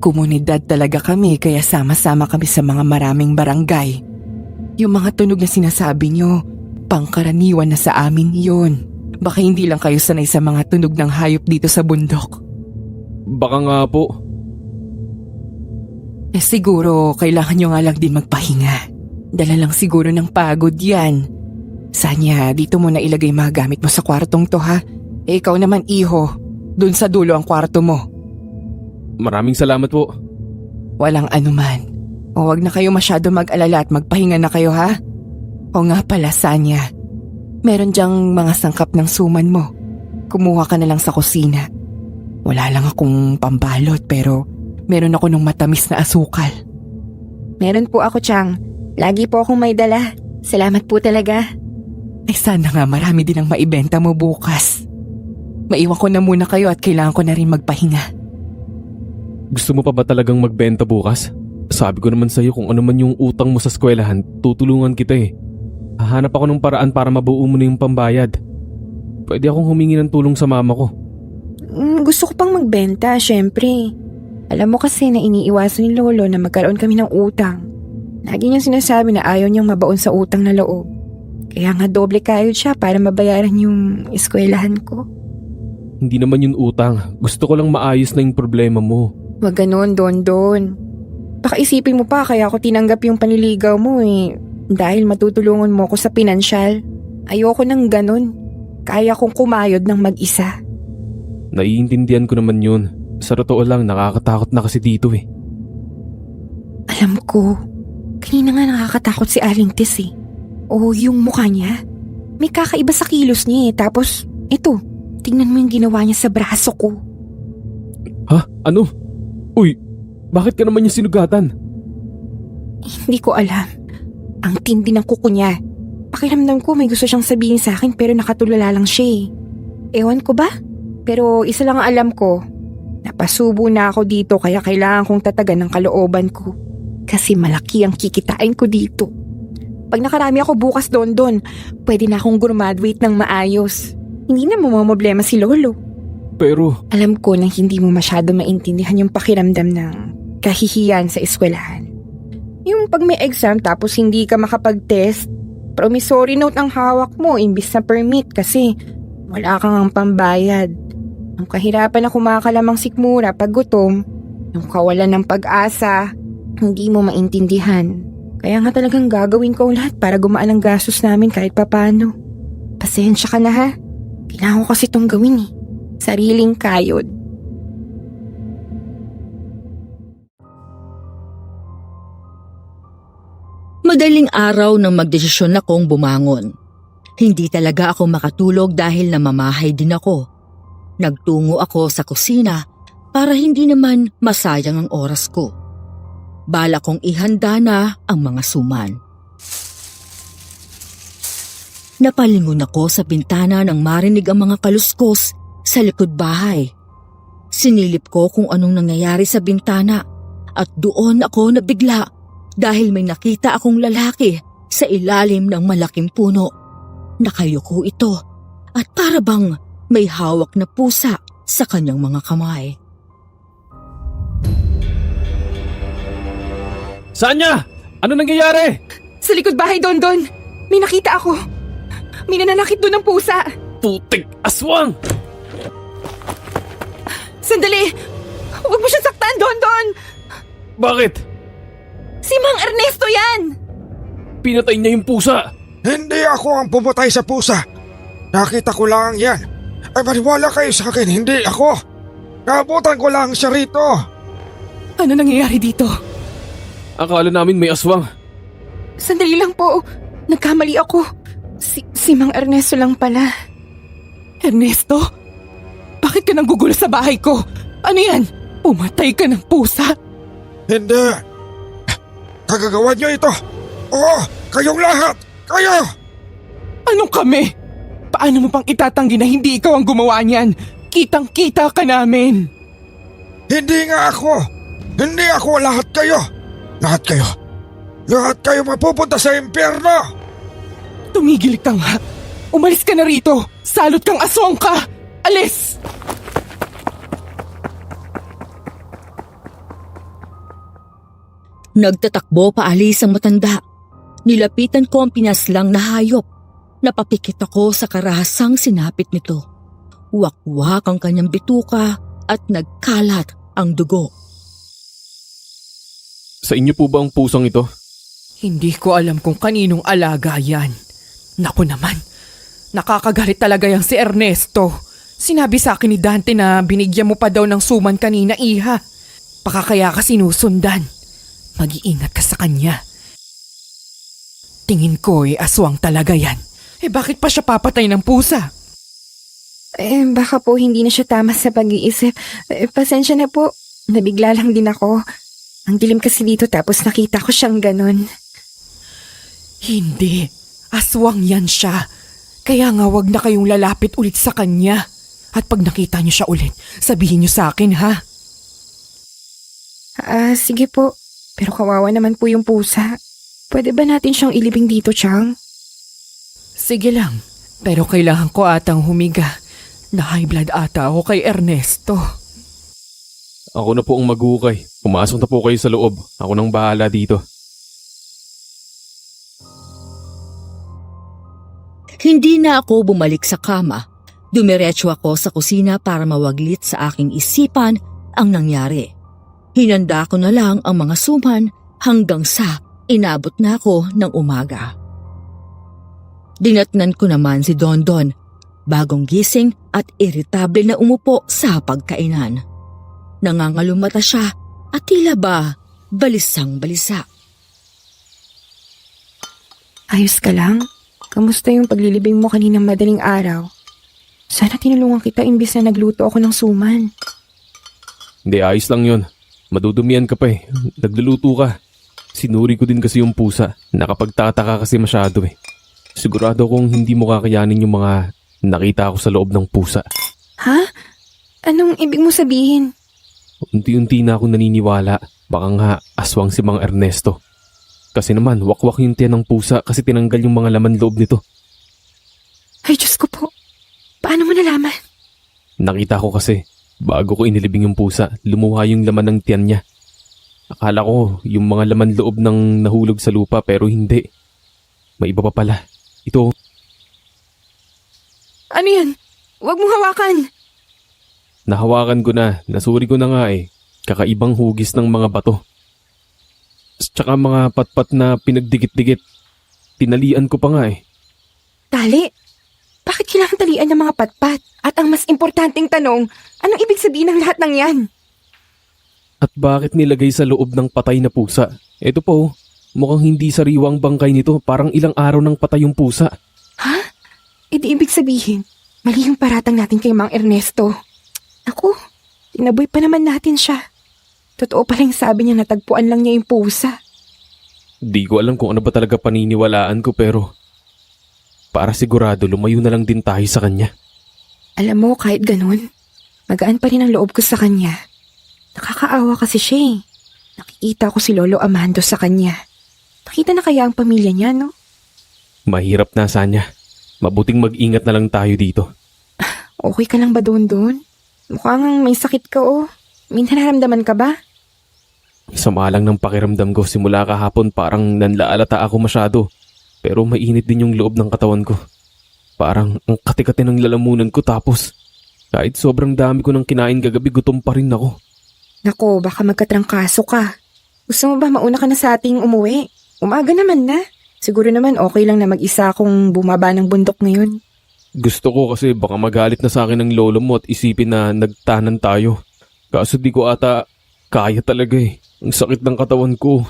S5: Komunidad talaga kami kaya sama-sama kami sa mga maraming barangay. Yung mga tunog na sinasabi nyo, pangkaraniwan na sa amin yun. Baka hindi lang kayo sanay sa mga tunog ng hayop dito sa bundok.
S6: Baka nga po.
S5: Siguro kailangan nyo nga lang din magpahinga. Dala lang siguro ng pagod yan. Sanya, dito mo na ilagay mga gamit mo sa kwartong to ha. Ikaw naman iho, dun sa dulo ang kwarto mo.
S6: Maraming salamat po.
S5: Walang anuman. O wag na kayo masyado mag-alala at magpahinga na kayo ha. O nga pala Sanya, meron dyang mga sangkap ng suman mo. Kumuha ka na lang sa kusina. Wala lang akong pambalot pero meron ako ng matamis na asukal.
S4: Meron po ako, Chang. Lagi po akong may dala. Salamat po talaga.
S5: Ay sana nga marami din ang maibenta mo bukas. Maiwan ko na muna kayo at kailangan ko na rin magpahinga.
S6: Gusto mo pa ba talagang magbenta bukas? Sabi ko naman sa'yo kung ano man yung utang mo sa eskwelahan, tutulungan kita eh. Hahanap ako ng paraan para mabuo mo na yung pambayad. Pwede akong humingi ng tulong sa mama ko.
S4: Gusto ko pang magbenta, syempre. Alam mo kasi na iniiwasan ni Lolo na magkaroon kami ng utang. Lagi niyang sinasabi na ayaw niyang mabaon sa utang na loob. Kaya nga doble kayod siya para mabayaran yung eskwelahan ko.
S6: Hindi naman yun utang. Gusto ko lang maayos na yung problema mo.
S4: Wag ganon, Don. Baka isipin mo pa kaya ako tinanggap yung panliligaw mo eh. Dahil matutulungan mo ko sa pinansyal. Ayoko nang ganon. Kaya kong kumayod ng mag-isa.
S6: Naiintindihan ko naman yun. Sa totoo lang, nakakatakot na kasi dito eh.
S4: Alam ko. Kanina nga nakakatakot si Aling Tess eh. O yung mukha niya. May kakaiba sa kilos niya eh. Tapos, ito, tingnan mo yung ginawa niya sa braso ko.
S6: Ha? Ano? Uy, bakit ka naman niya sinugatan?
S4: Hindi ko alam. Ang tindi ng kuko niya. Pakiramdam ko may gusto siyang sabihin sa akin pero nakatulala lang siya eh. Ewan ko ba? Pero isa lang ang alam ko. Napasubo na ako dito kaya kailangan kong tatagan ng kalooban ko. Kasi malaki ang kikitain ko dito. Pag nakarami ako bukas Dondon, pwede na akong graduate ng maayos. Hindi na mamamblema si Lolo.
S6: Pero
S4: Alam ko na hindi mo masyado maintindihan yung pakiramdam ng kahihiyan sa eskwelahan. Yung pag may exam tapos hindi ka makapag-test, promissory note ang hawak mo imbis na permit kasi wala kang ang pambayad. Ang kahirapan na kumakalamang sikmura pag gutom, yung kawalan ng pag-asa, hindi mo maintindihan. Kaya nga talagang gagawin ko ang lahat para gumaan ang gastos namin kahit papano. Pasensya ka na ha. Kailangan ko kasi itong gawin eh. Sariling kayod.
S3: Madaling araw nang magdesisyon akong bumangon. Hindi talaga ako makatulog dahil namamahay din ako. Nagtungo ako sa kusina para hindi naman masayang ang oras ko. Bala kong ihanda na ang mga suman. Napalingon ako sa bintana nang marinig ang mga kaluskos sa likod bahay. Sinilip ko kung anong nangyayari sa bintana at doon ako nabigla dahil may nakita akong lalaki sa ilalim ng malaking puno. Nakayuko ito at para bang may hawak na pusa sa kanyang mga kamay.
S6: saan niya? Ano nangyayari?
S4: Sa likod bahay Dondon, may nakita ako. May nananakit doon ng pusa.
S6: Putik aswang!
S4: Sandali! Huwag mo siya saktan, Dondon!
S6: Bakit?
S4: Si Mang Ernesto yan!
S6: Pinatay niya yung pusa.
S8: Hindi ako ang pumatay sa pusa. Nakita ko lang yan. Ay maniwala kayo sa akin, hindi ako. Naabutan ko lang siya rito.
S5: Ano nangyayari dito?
S6: Akala namin may aswang.
S4: Sandali lang po. Nagkamali ako. Si Mang Ernesto lang pala.
S5: Ernesto? Bakit ka nanggugulo sa bahay ko? Ano yan? Pumatay ka ng pusa?
S8: Hindi. Kagagawa niyo ito. Oo, kayong lahat. Kayo!
S5: Anong kami? Paano mo pang itatanggi na hindi ikaw ang gumawa niyan? Kitang-kita ka namin.
S8: Hindi nga ako. Hindi ako, lahat kayo. Lahat kayo. Lahat kayo mapupunta sa impyerno.
S5: Tumigil ka nga. Umalis ka na rito. Salot kang aswang ka. Alis!
S3: Nagtatakbo paalis ang matanda. Nilapitan ko ang pinaslang na hayop. Napapikit ako sa karahasang sinapit nito. Wakwak ang kanyang bituka at nagkalat ang dugo.
S6: Sa inyo po ba ang pusang ito?
S5: Hindi ko alam kung kaninong alaga yan. Naku naman, nakakagalit talaga yang si Ernesto. Sinabi sa akin ni Dante na binigyan mo pa daw ng suman kanina, iha. Baka kaya ka sinusundan. Mag-iingat ka sa kanya. Tingin ko aswang talaga yan. Bakit pa siya papatay ng pusa?
S4: Baka po hindi na siya tama sa pag-iisip. Pasensya na po. Nabigla lang din ako. Ang dilim kasi dito tapos nakita ko siyang ganun.
S5: Hindi. Aswang yan siya. Kaya nga wag na kayong lalapit ulit sa kanya. At pag nakita niyo siya ulit, sabihin niyo sa akin, ha?
S4: Sige po. Pero kawawa naman po yung pusa. Pwede ba natin siyang ilibing dito, Chang?
S5: Sige lang. Pero kailangan ko atang humiga. Na high blood ata ako kay Ernesto.
S6: Ako na po ang magukay. Pumasok na po kayo sa loob. Ako nang bahala dito.
S3: Hindi na ako bumalik sa kama. Dumiretso ako sa kusina para mawaglit sa aking isipan ang nangyari. Hinanda ko na lang ang mga suman hanggang sa inabot na ako ng umaga. Dinatnan ko naman si Dondon, bagong gising at iritable na umupo sa pagkainan. Nangangalumata siya at tila ba balisang-balisa.
S4: Ayos ka lang? Kamusta yung paglilibing mo kaninang madaling araw? Sana tinulungan kita imbis na nagluto ako ng suman.
S6: Hindi, ayos lang yun. Madudumian ka pa eh. Nagluluto ka. Sinuri ko din kasi yung pusa. Nakapagtataka kasi masyado eh. Sigurado kong hindi mo kakayanin yung mga nakita ko sa loob ng pusa.
S4: Ha? Anong ibig mo sabihin?
S6: Unti-unti na akong naniniwala. Baka nga aswang si Mang Ernesto. Kasi naman, wakwak yung tiyan ng pusa kasi tinanggal yung mga laman loob nito.
S4: Ay, Diyos ko po. Paano mo nalaman?
S6: Nakita ko kasi, bago ko inilibing yung pusa, lumuha yung laman ng tiyan niya. Akala ko yung mga laman loob ng nahulog sa lupa pero hindi. May iba pa pala. Ito,
S4: Ano yan? Huwag mong hawakan.
S6: nahawakan ko na, nasuri ko na nga eh. Kakaibang hugis ng mga bato. Tsaka mga patpat na pinagdikit-dikit. Tinalian ko pa nga eh.
S4: Tali? Bakit kailangan talian ng mga patpat? At ang mas importanteng tanong, anong ibig sabihin ng lahat ng yan?
S6: At bakit nilagay sa loob ng patay na pusa? Ito po, mukhang hindi sariwang bangkay nito. Parang ilang araw nang patay yung pusa.
S4: Ha? E di ibig sabihin, mali yung paratang natin kay Mang Ernesto. Ako, tinaboy pa naman natin siya. Totoo palang sabi niya natagpuan lang niya yung pusa.
S6: Di ko alam kung ano ba talaga paniniwalaan ko pero para sigurado lumayo na lang din tayo sa kanya.
S4: Alam mo, kahit ganun, magaan pa rin ang loob ko sa kanya. Nakakaawa kasi siya eh. Nakikita ko si Lolo Amando sa kanya. Nakita na kaya ang pamilya niya, no?
S6: Mahirap na Sanya. Mabuting mag-ingat na lang tayo dito.
S4: Okay ka lang ba doon? Mukhang may sakit ka oh. May nararamdaman ka ba?
S6: Sama lang ng pakiramdam ko simula kahapon parang nanlaalata ako masyado. Pero mainit din yung loob ng katawan ko. Parang ang kati-kati ng lalamunan ko tapos kahit sobrang dami ko ng kinain kagabi gutom pa rin ako.
S4: Nako, baka magkatrangkaso ka. Gusto mo ba mauna ka na sa ating umuwi? Umaga naman na. Siguro naman okay lang na mag-isa akong bumaba ng bundok ngayon.
S6: Gusto ko kasi baka magalit na sa akin ng lolo mo at isipin na nagtanan tayo. Kaso di ko ata kaya talaga eh. Ang sakit ng katawan ko.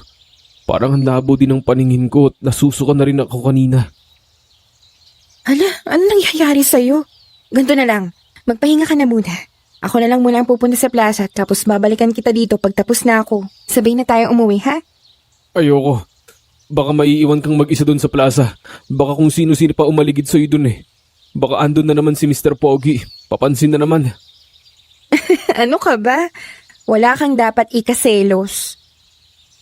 S6: Parang ang labo din ng paningin ko at nasusuka na rin ako kanina.
S4: Hala, ano nangyayari sa'yo? Ganto na lang, magpahinga ka na muna. Ako na lang muna ang pupunta sa plaza tapos babalikan kita dito pag tapos na ako. Sabay na tayong umuwi, ha?
S6: Ayoko. Baka maiiwan kang mag-isa doon sa plaza. Baka kung sino-sino pa umaligid sa'yo doon eh. Baka andun na naman si Mr. Pogi. Papansin na naman.
S4: Ano ka ba? Wala kang dapat ikaselos.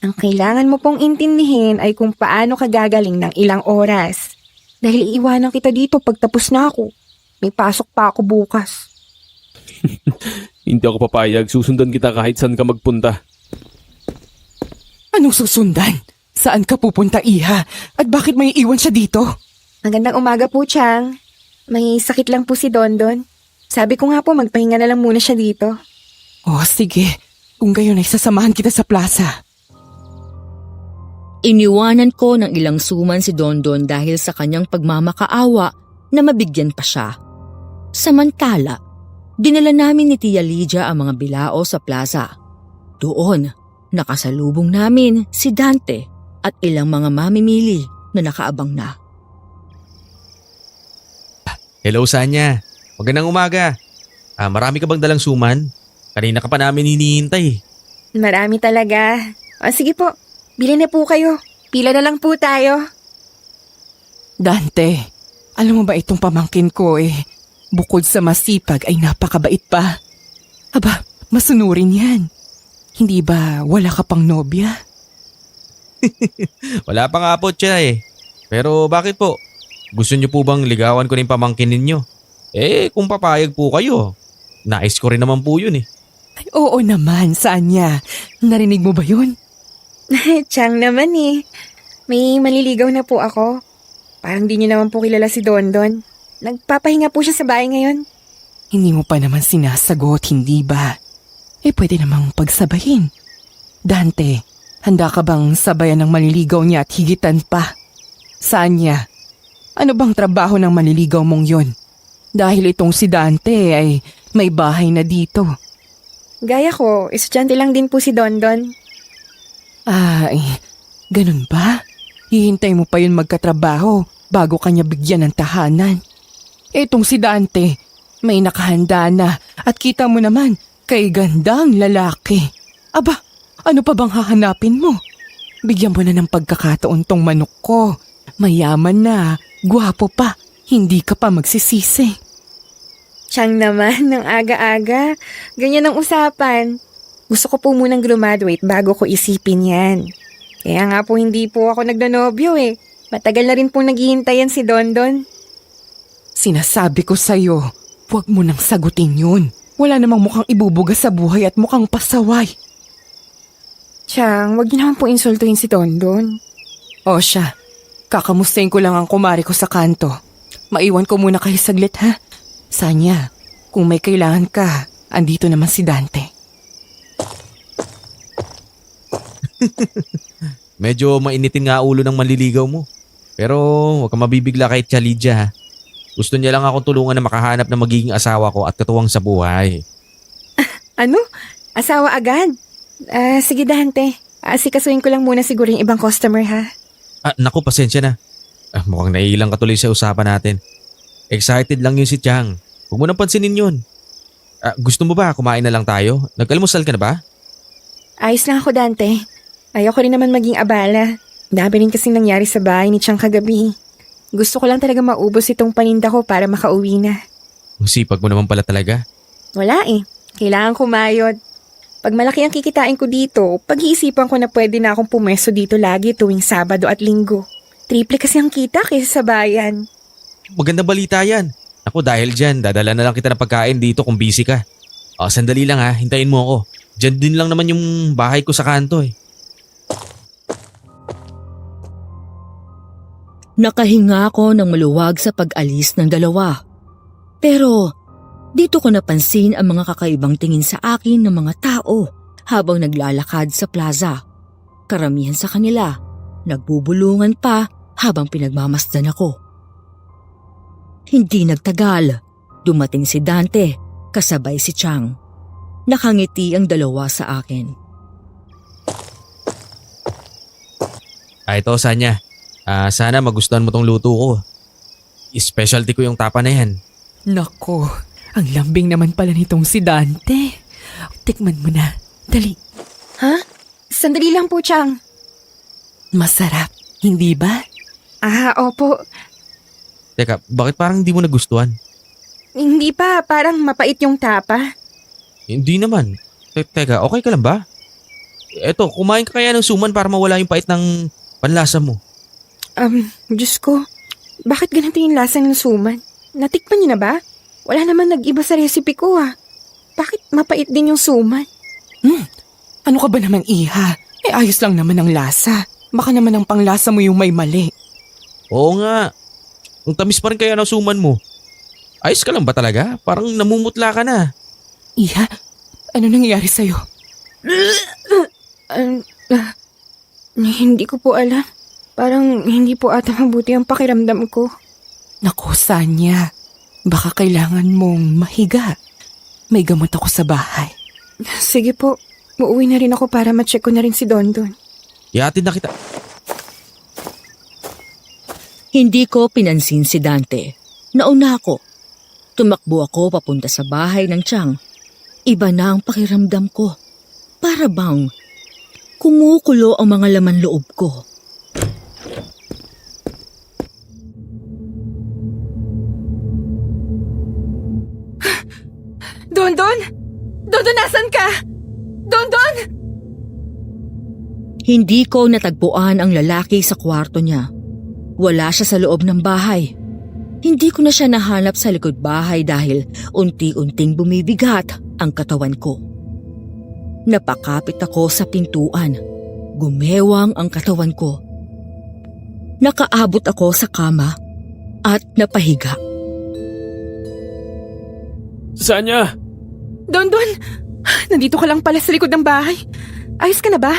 S4: Ang kailangan mo pong intindihin ay kung paano ka gagaling ng ilang oras. Dahil iiwanan kita dito pag tapos na ako. May pasok pa ako bukas.
S6: Hindi ako papayag. Susundan kita kahit saan ka magpunta.
S5: Anong susundan? Saan ka pupunta, Iha? At bakit may iwan siya dito?
S4: Magandang umaga po, Chang. May sakit lang po si Dondon. Sabi ko nga po magpahinga na lang muna siya dito.
S5: Oh, sige. Kung gayon ay sasamahan kita sa plaza.
S3: Iniwanan ko ng ilang suman si Dondon dahil sa kanyang pagmamakaawa na mabigyan pa siya. Samantala, dinala namin ni Tia Lydia ang mga bilao sa plaza. Doon, nakasalubong namin si Dante at ilang mga mamimili na nakaabang na.
S7: Hello, Sanya. Magandang umaga. Marami ka bang dalang suman? Kanina ka pa namin hinihintay.
S4: Marami talaga. O sige po, bili na po kayo. Pila na lang po tayo.
S5: Dante, alam mo ba itong pamangkin ko bukod sa masipag ay napakabait pa. Aba, masunurin yan. Hindi ba wala ka pang nobya?
S7: Wala pa nga po siya eh. Pero bakit po? Gusto niyo po bang ligawan ko na yung pamangkin ninyo? Kung papayag po kayo. Nais ko rin naman po yun eh.
S5: Ay, oo naman, Sanya. Narinig mo ba yun?
S4: Chang naman eh. May maliligaw na po ako. Parang di niyo naman po kilala si Dondon. Nagpapahinga po siya sa bahay ngayon.
S5: Hindi mo pa naman sinasagot, hindi ba? Pwede namang pagsabayin. Dante, handa ka bang sabayan ng maliligaw niya at higitan pa? Sanya, ano bang trabaho ng maliligaw mong yon? Dahil itong si Dante ay may bahay na dito.
S4: Gaya ko, estudyante lang din po si Dondon.
S5: Ay, ganun ba? Hihintay mo pa yun magkatrabaho bago kanya bigyan ng tahanan. Itong si Dante, may nakahanda na at kita mo naman, kay gandang lalaki. Aba, ano pa bang hahanapin mo? Bigyan mo na ng pagkakataon tong manok ko. Mayaman na, gwapo pa, hindi ka pa magsisisi.
S4: Chang naman, ng aga-aga. Ganyan ang usapan. Gusto ko po munang graduate bago ko isipin yan. Kaya nga po hindi po ako nagdanobyo eh. Matagal na rin pong naghihintayan si Dondon.
S5: Sinasabi ko sa'yo, huwag mo nang sagutin yun. Wala namang mukhang ibubuga sa buhay at mukhang pasaway.
S4: Chang, wag niyo naman po insultuhin si Dondon.
S5: O siya, kakamustahin ko lang ang kumari ko sa kanto. Maiwan ko muna kayo saglit ha. Sanya, kung may kailangan ka, andito naman si Dante.
S7: Medyo mainitin nga ulo ng manliligaw mo. Pero huwag kang mabibigla kay Tia Lydia ha. Gusto niya lang akong tulungan na makahanap ng magiging asawa ko at katuwang sa buhay.
S4: Ano? Asawa agad? Sige Dante. Asikasuhin ko lang muna siguro yung ibang customer ha.
S7: Naku, pasensya na. Mukhang naiilang ka tuloy sa usapan natin. Excited lang yun si Chang. Huwag mo nang pansinin yun. Gusto mo ba kumain na lang tayo? Nag-almusal ka na ba?
S4: Ayos lang ako Dante. Ayoko rin naman maging abala. Dami rin kasing nangyari sa bahay ni Chang kagabi. Gusto ko lang talaga maubos itong paninda ko para makauwi na.
S7: Sipag mo naman pala talaga.
S4: Wala eh. Kailangan kumayod. Pag malaki ang kikitain ko dito, pag-iisipan ko na pwede na akong pumeso dito lagi tuwing Sabado at Linggo. Triple kasi ang kita kaysa sa bayan.
S7: Maganda balita yan. Ako dahil dyan, dadala na lang kita ng pagkain dito kung busy ka. Sandali lang ha, hintayin mo ako. Dyan din lang naman yung bahay ko sa kanto eh.
S3: Nakahinga ako ng maluwag sa pag-alis ng dalawa. Pero dito ko napansin ang mga kakaibang tingin sa akin ng mga tao habang naglalakad sa plaza. Karamihan sa kanila, nagbubulungan pa habang pinagmamasdan ako. Hindi nagtagal, dumating si Dante kasabay si Chang. Nakangiti ang dalawa sa akin.
S7: Ito Sanya. Sana magustuhan mo tong luto ko. Specialty ko yung tapa na yan.
S5: Nako, ang lambing naman pala nitong si Dante. Tikman mo na, dali.
S4: Ha? Sandali lang po Chang.
S5: Masarap, hindi ba?
S4: Opo.
S7: Teka, bakit parang hindi mo nagustuhan?
S4: Hindi pa, parang mapait yung tapa.
S7: Hindi naman. Teka, okay ka lang ba? Eto, kumain ka kaya ng suman para mawala yung pait ng panlasa mo.
S4: Diyos ko, bakit ganito yung lasa ng suman? Natikman niyo na ba? Wala naman nag-iba sa recipe ko Bakit mapait din yung suman?
S5: Ano ka ba naman iha? Ayos lang naman ang lasa. Baka naman ang panglasa mo yung may mali.
S7: Oo nga. Ang tamis pa rin kaya ng suman mo. Ayos ka lang ba talaga? Parang namumutla ka na.
S5: Iha, ano nangyayari sa'yo?
S4: Hindi ko po alam. Parang hindi po ata mabuti ang pakiramdam ko.
S5: Naku, Sanya. Baka kailangan mong mahiga. May gamot ako sa bahay.
S4: Sige po, uuwi na rin ako para ma-check ko na rin si Dondon.
S7: Ihatid na kita.
S3: Hindi ko pinansin si Dante. Nauna ako. Tumakbo ako papunta sa bahay ng Chang. Iba na ang pakiramdam ko. Para bang kumukulo ang mga laman loob ko.
S4: Dondon! Dondon, nasan ka? Dondon!
S3: Hindi ko natagpuan ang lalaki sa kwarto niya. Wala siya sa loob ng bahay. Hindi ko na siya nahanap sa likod bahay dahil unti-unting bumibigat ang katawan ko. Napakapit ako sa pintuan. Gumewang ang katawan ko. Nakaabot ako sa kama at napahiga.
S2: Sanya!
S4: Dondon! Nandito ka lang pala sa likod ng bahay. Ayos ka na ba?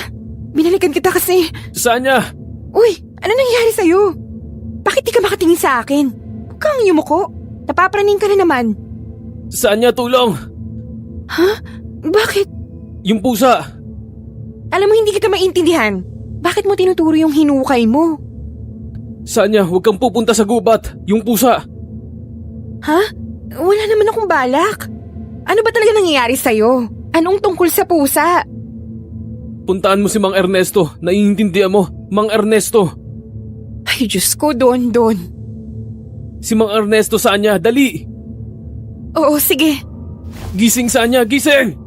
S4: Binalikan kita kasi.
S2: Sanya!
S4: Uy, ano nangyari sa'yo? Bakit di ka makatingin sa akin? Huwag kang yumuko. Napapraning ka na naman.
S2: Sanya, tulong!
S4: Ha? Bakit?
S2: Yung pusa!
S4: Alam mo hindi kita maintindihan. Bakit mo tinuturo yung hinukay mo?
S2: Sanya, huwag kang pupunta sa gubat. Yung pusa!
S4: Ha? Wala naman akong balak. Ano ba talaga nangyayari sa'yo? Anong tungkol sa pusa?
S2: Puntaan mo si Mang Ernesto. Naiintindihan mo, Mang Ernesto.
S4: Ay, Diyos ko, Dondon.
S2: Si Mang Ernesto, Sanya, dali!
S4: Oo, sige.
S2: Gising, Sanya, gising!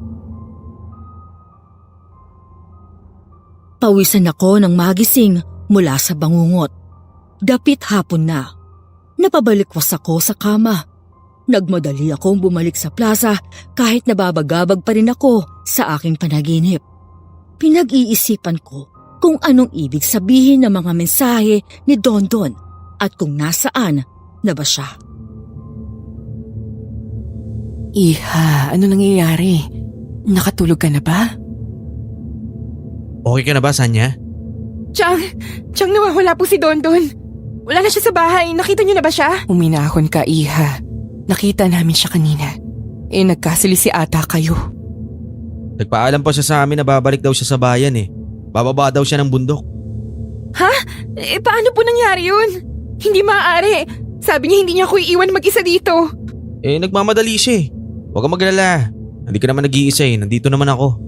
S3: Pawisan ako ng magising mula sa bangungot. Dapit hapon na. Napabalikwas ako sa kama. Nagmadali akong bumalik sa plaza kahit nababagabag pa rin ako sa aking panaginip. Pinag-iisipan ko kung anong ibig sabihin ng mga mensahe ni Dondon at kung nasaan na ba siya.
S5: Iha, ano nangyayari? Nakatulog ka na ba?
S7: Okay ka na ba, Sanya?
S4: Chang, nawawala po si Dondon. Wala na siya sa bahay. Nakita niyo na ba siya?
S5: Uminahon ka, Iha. Nakita namin siya kanina. Nagkasilisi ata kayo.
S7: Nagpaalam pa siya sa amin na babalik daw siya sa bayan eh. Bababa daw siya ng bundok.
S4: Ha? Paano po nangyari yun? Hindi maaari. Sabi niya hindi niya ako iiwan mag-isa dito.
S7: Nagmamadali siya eh. Huwag kang maglala. Hindi ka naman nag-iisa eh. Nandito naman ako.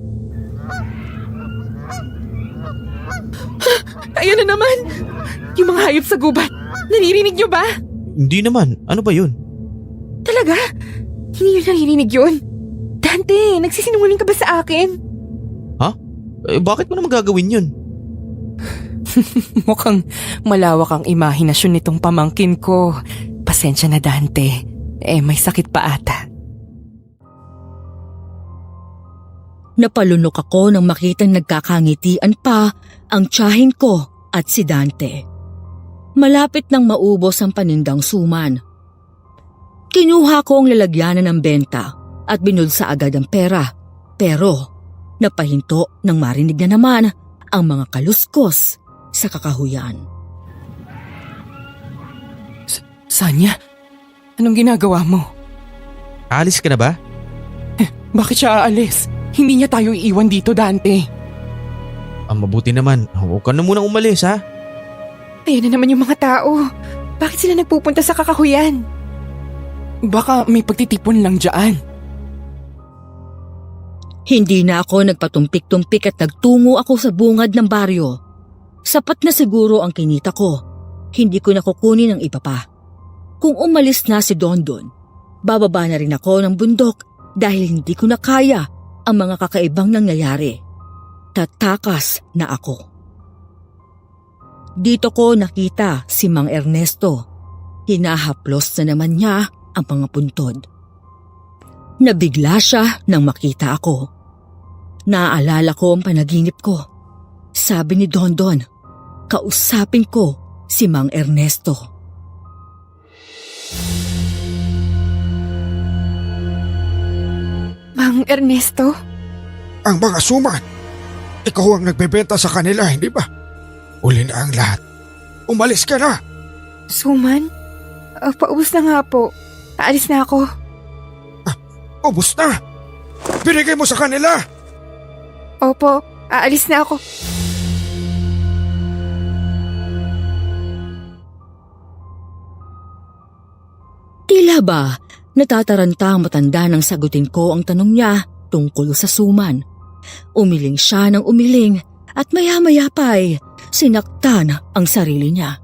S4: Ayun na naman. Yung mga hayop sa gubat. Naririnig niyo ba?
S7: Hindi naman. Ano ba yun?
S4: Talaga? Hindi niyo naririnig yun? Dante, nagsisinungaling ka ba sa akin?
S7: Bakit mo naman gagawin yun?
S5: Mukhang malawak ang imahinasyon nitong pamangkin ko. Pasensya na, Dante. May sakit pa ata.
S3: Napalunok ako nang makitang nagkakangitian pa ang tiyahin ko at si Dante. Malapit nang maubos ang panindang suman. Kinuha ko ang lalagyanan ng benta at binulsa agad ang pera, pero napahinto nang marinig na naman ang mga kaluskos sa kakahuyan.
S5: Sanya, anong ginagawa mo?
S7: Alis ka na ba?
S5: Bakit siya aalis? Hindi niya tayo iiwan dito, Dante.
S7: Ang mabuti naman. Huwag ka na munang umalis ha.
S4: Ayun na naman yung mga tao. Bakit sila nagpupunta sa kakahuyan?
S5: Baka may pagtitipon lang dyan.
S3: Hindi na ako nagpatumpik-tumpik at nagtungo ako sa bungad ng baryo. Sapat na siguro ang kinita ko. Hindi ko na kukunin ang iba pa. Kung umalis na si Dondon, bababa na rin ako ng bundok dahil hindi ko na kaya ang mga kakaibang nangyayari. Tatakas na ako. Dito ko nakita si Mang Ernesto. Hinahaplos na naman niya ang mga puntod. Nabigla siya nang makita ako. Naaalala ko ang panaginip ko. Sabi ni Dondon, kausapin ko si Mang Ernesto.
S4: Mang Ernesto?
S8: Ang mga suman. Ikaw ang nagbebenta sa kanila, hindi ba? Uli na ang lahat. Umalis ka na.
S4: Suman? Paubos na nga po. Aalis na ako.
S8: Ubus na. Binigay mo sa kanila.
S4: Opo, aalis na ako.
S3: Tila ba natataranta ang matanda nang sagutin ko ang tanong niya tungkol sa suman. Umiling siya ng umiling at maya-maya pa ay sinaktan ang sarili niya.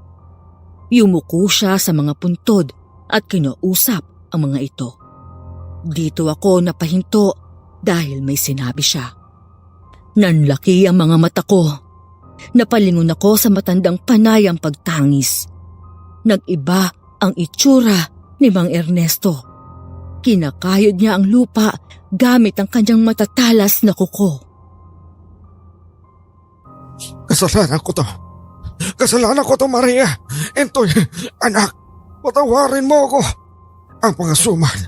S3: Yumuko siya sa mga puntod at kinausap ang mga ito. Dito ako napahinto dahil may sinabi siya. Nanlaki ang mga mata ko. Napalingon ako sa matandang panay ang pagtangis. Nag-iba ang itsura ni Mang Ernesto. Kinakayod niya ang lupa gamit ang kanyang matatalas na kuko.
S8: Kasalanan ko to. Kasalanan ko to, Maria. Entoy, anak, patawarin mo ako. Ang mga suman.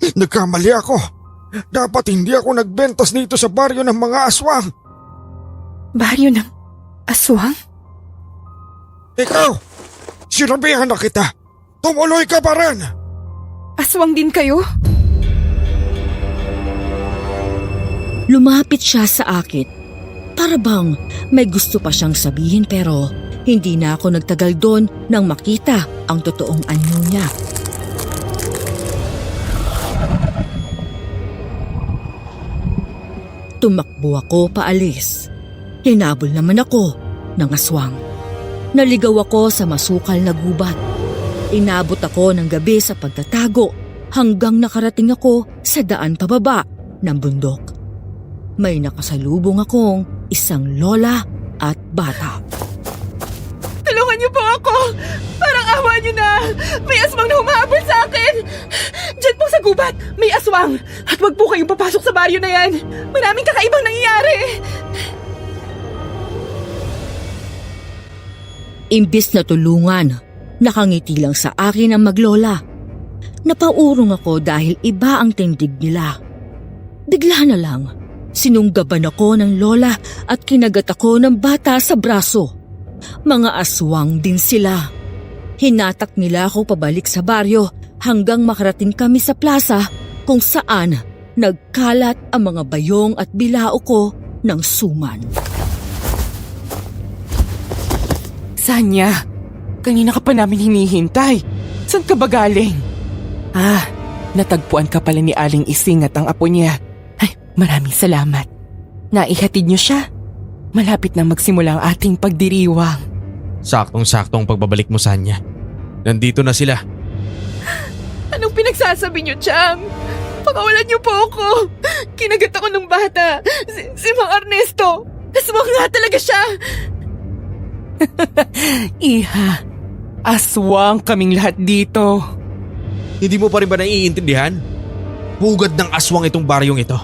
S8: Nagkamali ako. Dapat hindi ako nagbentas dito sa baryo ng mga aswang.
S4: Baryo ng aswang?
S8: Ikaw, sinabihan na kita. Tumuloy ka pa rin.
S4: Aswang din kayo?
S3: Lumapit siya sa akin. Para bang may gusto pa siyang sabihin pero hindi na ako nagtagal doon nang makita ang totoong anyo niya. Tumakbo ako paalis. Hinabol naman ako ng aswang. Naligaw ako sa masukal na gubat. Inabot ako ng gabi sa pagtatago hanggang nakarating ako sa daan pababa ng bundok. May nakasalubong akong isang lola at bata.
S5: Tulungan niyo po ako! Parang awa niyo na! May aswang na humahabol sa akin! Diyan po sa gubat, may aswang! At wag po kayong papasok sa baryo na yan! Maraming kakaibang nangyayari!
S3: Imbis na tulungan, nakangiti lang sa akin ang maglola. Napaurong ako dahil iba ang tindig nila. Bigla na lang, sinunggaban ako ng lola at kinagat ako ng bata sa braso. Mga aswang din sila. Hinatak nila ako pabalik sa baryo hanggang makarating kami sa plaza kung saan nagkalat ang mga bayong at bilao ko ng suman.
S5: Sanya, kanina ka pa namin hinihintay. Saan ka ba galing? Natagpuan ka pala ni Aling Ising at ang apo niya. Ay, maraming salamat. Naihatid niyo siya. Malapit na magsimula ang ating pagdiriwang.
S7: Saktong-saktong pagbabalik mo, Sanya. Nandito na sila.
S5: Anong pinagsasabi niyo, Chang? Pakawalan niyo po ako. Kinagat ako ng bata. Si Mang Ernesto. Aswang nga talaga siya. Iha, aswang kaming lahat dito.
S7: Hindi mo pa rin ba naiintindihan? Pugad ng aswang itong baryong ito.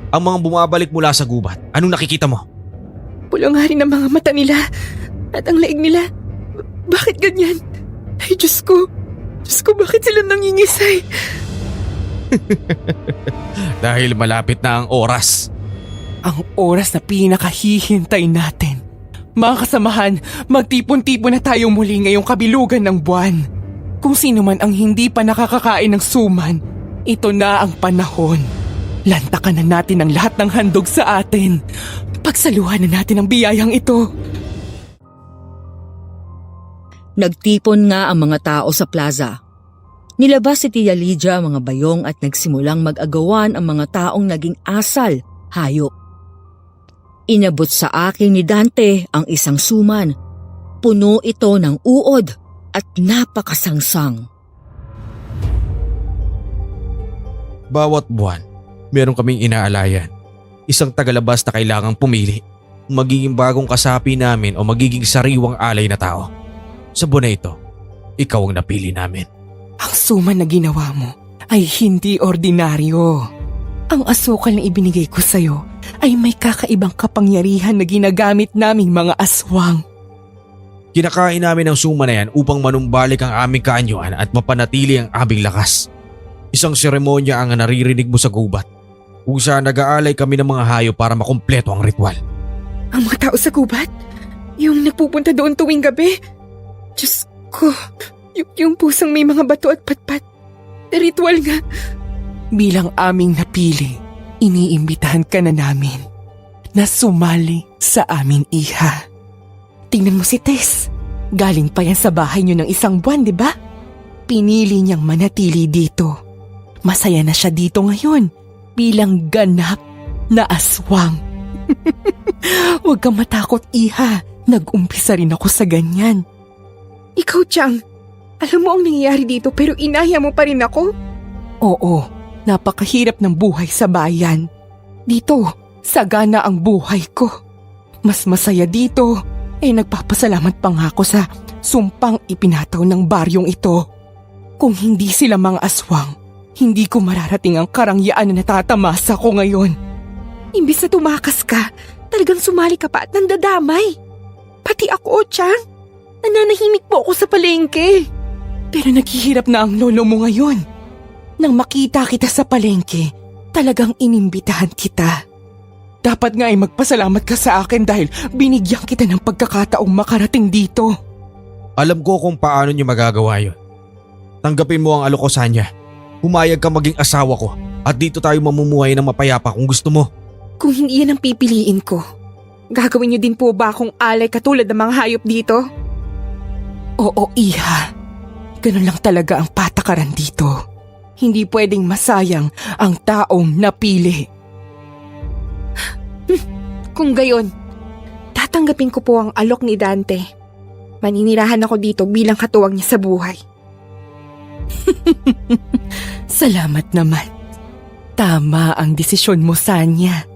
S7: Ang mga bumabalik mula sa gubat, anong nakikita mo?
S4: Pulong nga rin ang mga mata nila at ang leeg nila. Bakit ganyan? Ay, Diyos ko. Diyos ko, bakit sila nangingisay?
S7: Dahil malapit na ang oras.
S5: Ang oras na pinakahihintay natin. Mga kasamahan, magtipon-tipon na tayo muli ngayong kabilugan ng buwan. Kung sino man ang hindi pa nakakakain ng suman, ito na ang panahon. Lantakan na natin ang lahat ng handog sa atin. Pagsaluhan na natin ang biyayang ito.
S3: Nagtipon nga ang mga tao sa plaza. Nilabas si Tia Lydia ang mga bayong at nagsimulang mag-agawan ang mga taong naging asal, hayop. Inabot sa akin ni Dante ang isang suman. Puno ito ng uod at napakasangsang.
S7: Bawat buwan, meron kaming inaalayan. Isang tagalabas na kailangang pumili. Magiging bagong kasapi namin o magiging sariwang alay na tao. Sa buwan na ito, ikaw ang napili namin.
S5: Ang suman na ginawa mo ay hindi ordinaryo. Ang asukal na ibinigay ko sa'yo ay may kakaibang kapangyarihan na ginagamit naming mga aswang.
S7: Kinakain namin ang suma na yan upang manumbalik ang aming kaanyuan at mapanatili ang aming lakas. Isang seremonya ang naririnig mo sa gubat kung saan nag-aalay kami ng mga hayop para makumpleto ang ritual.
S4: Ang mga tao sa gubat? Yung nagpupunta doon tuwing gabi? Diyos ko, yung pusang may mga bato at patpat. Ritual nga.
S5: Bilang aming napili, iniimbitahan ka na namin na sumali sa amin, Iha. Tingnan mo si Tess. Galing pa yan sa bahay niyo ng isang buwan, di ba? Pinili niyang manatili dito. Masaya na siya dito ngayon bilang ganap na aswang. Huwag kang matakot, Iha. Nag-umpisa rin ako sa ganyan.
S4: Ikaw, Chang. Alam mo ang nangyayari dito pero inaya mo pa rin ako?
S5: Oo, napakahirap ng buhay sa bayan. Dito, sagana ang buhay ko. Mas masaya dito, nagpapasalamat pa nga ako sa sumpang ipinataw ng baryong ito. Kung hindi sila mga aswang, hindi ko mararating ang karangyaan na natatamasa ko ngayon.
S4: Imbis na tumakas ka, talagang sumali ka pa at nandadamay. Pati ako, Chang. Nananahimik po ako sa palengke.
S5: Pero naghihirap na ang lolo mo ngayon. Nang makita kita sa palengke, talagang inimbitahan kita. Dapat nga ay magpasalamat ka sa akin dahil binigyan kita ng pagkakataong makarating dito.
S7: Alam ko kung paano niyo magagawa yun. Tanggapin mo ang alok ko, Sanya. Humayag ka maging asawa ko at dito tayo mamumuhay ng mapayapa kung gusto mo.
S4: Kung hindi yan ang pipiliin ko, gagawin niyo din po ba akong alay katulad ng mga hayop dito?
S5: Oo, Iha. Ganun lang talaga ang patakaran dito. Hindi pwedeng masayang ang taong napili.
S4: Kung gayon, tatanggapin ko po ang alok ni Dante. Maninirahan ako dito bilang katuwang niya sa buhay.
S5: Salamat naman. Tama ang desisyon mo, Sanya.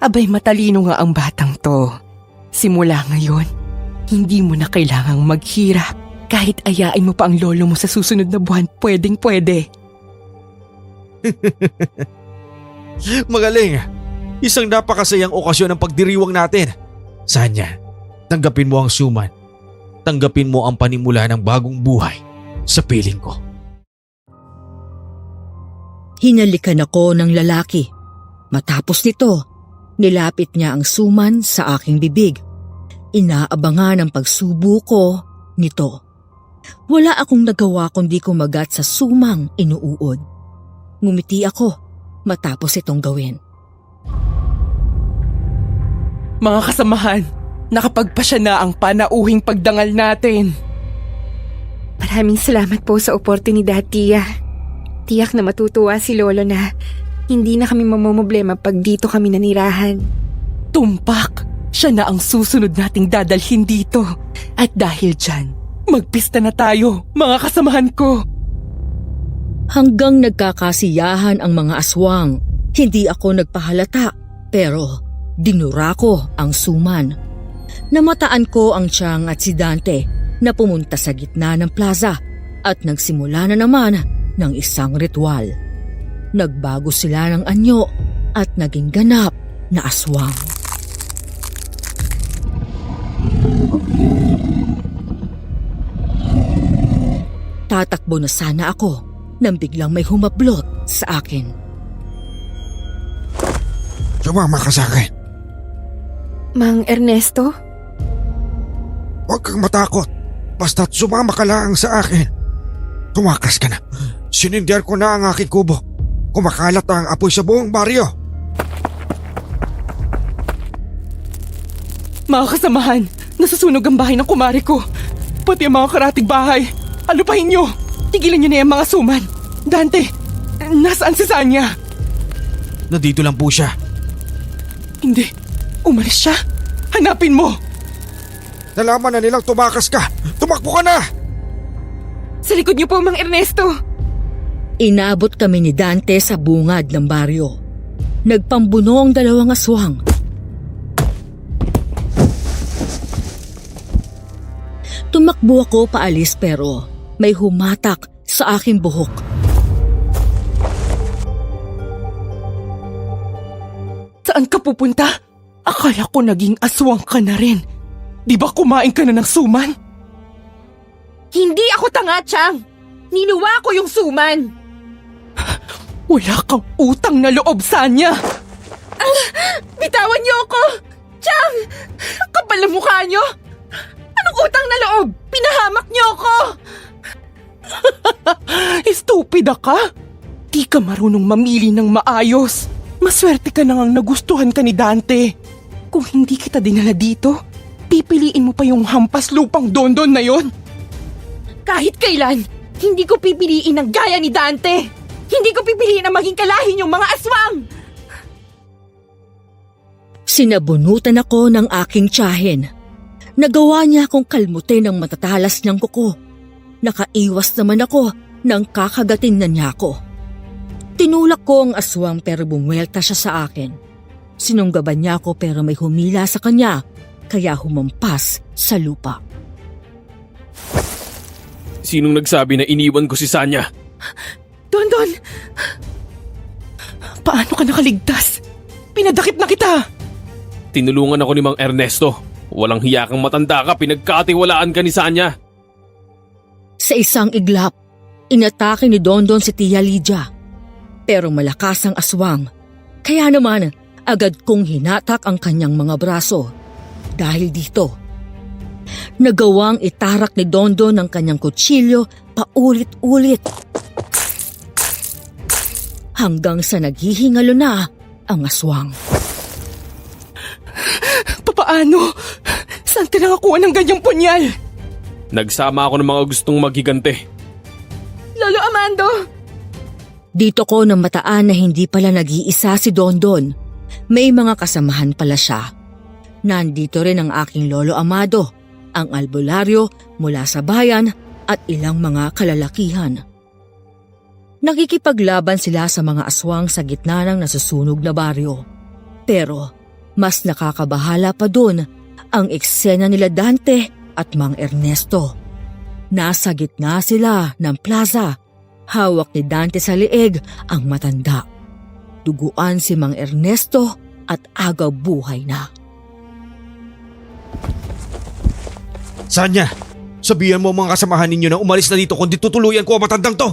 S5: Abay, matalino nga ang batang to. Simula ngayon, hindi mo na kailangang maghirap. Kahit ayain mo pa ang lolo mo sa susunod na buwan, pwedeng-pwede.
S7: Magaling! Isang napakasayang okasyon ang pagdiriwang natin. Sanya, tanggapin mo ang suman. Tanggapin mo ang panimula ng bagong buhay sa piling ko.
S3: Hinalikan ako ng lalaki. Matapos nito, nilapit niya ang suman sa aking bibig. Inaabangan ang pagsubo ko nito. Wala akong nagawa kundi kumagat sa sumang inuuod. Ngumiti ako matapos itong gawin.
S5: Mga kasamahan, nakapagpasya na ang panauhing pagdangal natin.
S4: Maraming salamat po sa oportunidad, Tia. Tiyak na matutuwa si Lolo na hindi na kami mamomblema pag dito kami nanirahan.
S5: Tumpak, siya na ang susunod nating dadalhin dito. At dahil dyan, magpista na tayo, mga kasamahan ko.
S3: Hanggang nagkakasiyahan ang mga aswang, hindi ako nagpahalata pero dinura ko ang suman. Namataan ko ang Chang at si Dante na pumunta sa gitna ng plaza at nagsimula na naman ng isang ritual. Nagbago sila ng anyo at naging ganap na aswang. Tatakbo na sana ako nang biglang may humablot sa akin.
S8: Sumama ka sa akin.
S4: Mang Ernesto?
S8: Huwag kang matakot. Basta't sumama ka lang sa akin. Tumakas ka na. Sinindihan ko na ang aking kubo. Kumakalat ang apoy sa buong baryo.
S5: Mga kasamahan, nasusunog ang bahay ng kumari ko. Pati ang mga karatig bahay. Alupahin nyo! Tigilan nyo na yung mga suman. Dante, nasaan si Sanya?
S7: Nandito lang po siya.
S5: Hindi, umalis siya. Hanapin mo!
S8: Nalaman na nilang tumakas ka. Tumakbo ka na!
S4: Sa likod niyo po, Mang Ernesto.
S3: Inabot kami ni Dante sa bungad ng baryo. Nagpambuno ang dalawang aswang. Tumakbo ako paalis pero may humatak sa aking buhok.
S5: Saan ka pupunta? Akala ko naging aswang ka na rin. Di ba kumain ka na ng suman?
S4: Hindi ako tanga, Chang. Niluwa ko yung suman.
S5: Wala kang utang na loob, Sanya.
S4: Bitawan niyo ako! Chang! Kapal na mukha niyo! Anong utang na loob? Pinahamak niyo ako!
S5: Estupida ka? Di ka marunong mamili ng maayos. Maswerte ka na ngang nagustuhan ka ni Dante. Kung hindi kita dinala dito, pipiliin mo pa yung hampas lupang Dondon na yon.
S4: Kahit kailan, hindi ko pipiliin ang gaya ni Dante. Hindi ko pipiliin ang maging kalahin yung mga aswang.
S3: Sinabunutan ako ng aking tiyahin. Nagawa niya akong kalmutin ng matatalas niyang kuko. Nakaiwas naman ako nang kakagatin na niya ako. Tinulak ko ang aswang pero bumwelta siya sa akin. Sinunggaban niya ako pero may humila sa kanya kaya humampas sa lupa.
S6: Sinong nagsabi na iniwan ko si Sanya?
S5: Dondon! Paano ka nakaligtas? Pinadakip na kita!
S6: Tinulungan ako ni Mang Ernesto. Walang hiya kang matanda ka, pinagkatiwalaan ka ni Sanya.
S3: Sa isang iglap, inatake ni Dondon si Tia Lydia. Pero malakas ang aswang. Kaya naman, agad kong hinatak ang kanyang mga braso. Dahil dito, nagawang itarak ni Dondon ang kanyang kutsilyo paulit-ulit. Hanggang sa naghihingalo na ang aswang.
S5: Papaano? Saan ka nakakuha ng ganyang punyal?
S6: Nagsama ako ng mga gustong maghigante.
S4: Lolo Amando!
S3: Dito ko nang mataan na hindi pala nag-iisa si Dondon. May mga kasamahan pala siya. Nandito rin ang aking lolo Amado, ang albularyo mula sa bayan at ilang mga kalalakihan. Nakikipaglaban sila sa mga aswang sa gitna ng nasusunog na baryo. Pero Mas nakakabahala pa dun ang eksena nila Dante at Mang Ernesto. Nasa gitna sila ng plaza. Hawak ni Dante sa liig ang matanda. Duguan si Mang Ernesto at agaw buhay na.
S7: Sanya, sabihan mo ang mga kasamahan ninyo na umalis na dito kundi tutuluyan ko ang matandang to.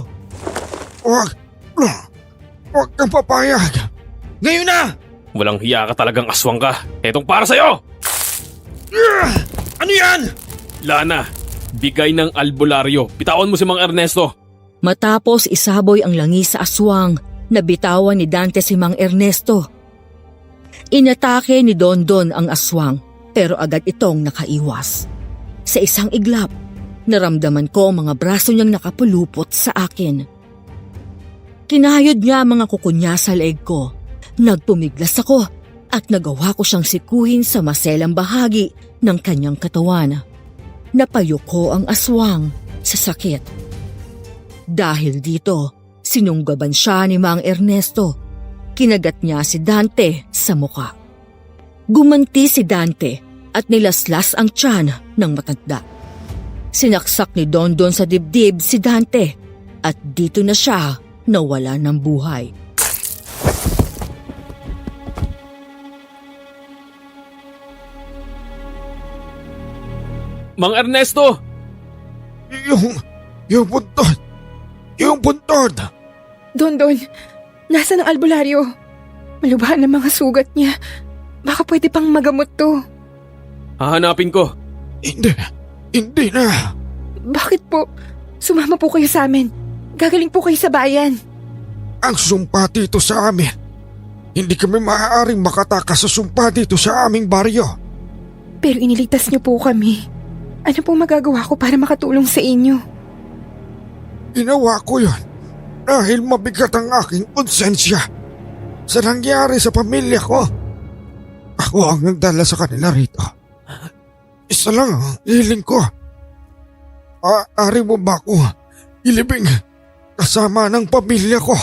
S8: Huwag kang papayag.
S7: Ngayon na!
S6: Walang hiya ka talagang aswang ka. Etong para sa'yo!
S7: Ano yan?
S6: Lana, bigay ng albularyo. Bitawan mo si Mang Ernesto.
S3: Matapos isaboy ang langis sa aswang, nabitawan ni Dante si Mang Ernesto. Inatake ni Dondon ang aswang pero agad itong nakaiwas. Sa isang iglap, naramdaman ko ang mga braso niyang nakapulupot sa akin. Kinahayod niya ang mga kuko niya sa leeg ko. Nagpumiglas ako at nagawa ko siyang sikuhin sa maselang bahagi ng kanyang katawan. Napayuko ang aswang sa sakit. Dahil dito, sinunggaban siya ni Mang Ernesto. Kinagat niya si Dante sa muka. Gumanti si Dante at nilaslas ang tiyan ng matanda. Sinaksak ni Dondon sa dibdib si Dante at dito na siya nawala ng buhay.
S6: Mang Ernesto!
S8: Yung puntod! Yung puntod!
S4: Dondon, nasa ng albularyo? Malubhan ang mga sugat niya. Baka pwede pang magamot to.
S6: Hahanapin ko.
S8: Hindi na.
S4: Bakit po? Sumama po kayo sa amin. Gagaling po kayo sa bayan.
S8: Ang sumpa dito sa amin. Hindi kami maaaring makatakas sa sumpa dito sa aming baryo.
S4: Pero iniligtas niyo po kami. Ano pong magagawa ko para makatulong sa inyo?
S8: Ginawa ko yun dahil mabigat ang aking konsensya sa nangyari sa pamilya ko. Ako ang nagdala sa kanila rito. Isa lang ang hiling ko. Ari mo ba ako ilibing kasama ng pamilya ko?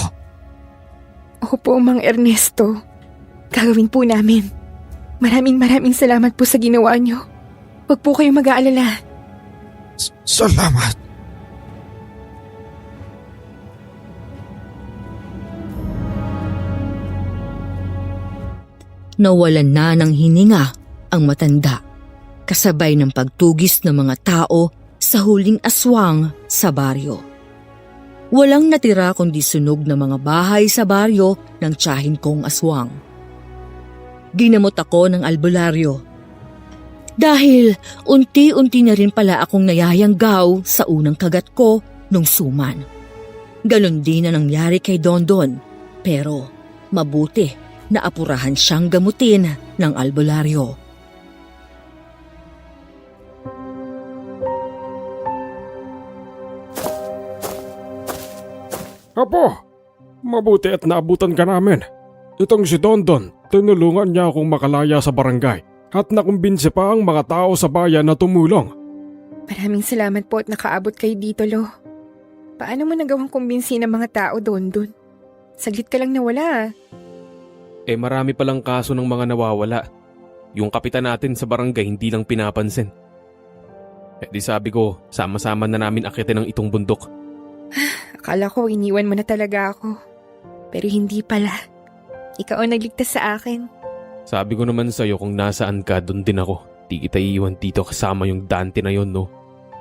S4: Opo, Mang Ernesto. Gagawin po namin. Maraming salamat po sa ginawa niyo. Huwag po kayong mag-aalala.
S8: Salamat.
S3: Nawalan na ng hininga ang matanda, kasabay ng pagtugis ng mga tao sa huling aswang sa baryo. Walang natira kundi sunog na mga bahay sa baryo ng tiyahin kong aswang. Ginamot ako ng albularyo. Dahil unti-unti na rin pala akong nayayanggaw sa unang kagat ko nung suman. Ganon din na nangyari kay Dondon, pero mabuti na apurahan siyang gamutin ng albularyo.
S2: Apo, mabuti at naabutan ka namin. Itong si Dondon, tinulungan niya akong makalaya sa barangay at nakumbinsi pa ang mga tao sa bayan na tumulong.
S4: Maraming salamat po at nakaabot kayo dito, Lo. Paano mo nagawang kumbinsi ng mga tao, Dondon? Saglit ka lang nawala.
S6: Marami palang kaso ng mga nawawala. Yung kapitan natin sa barangay hindi lang pinapansin. Di sabi ko, sama-sama na namin akitin ng itong bundok.
S4: Akala ko iniwan mo na talaga ako. Pero hindi pala. Ikaw ang nagligtas sa akin.
S6: Sabi ko naman sa'yo kung nasaan ka, doon din ako. Di kita iiwan dito kasama yung Dante na yon, no?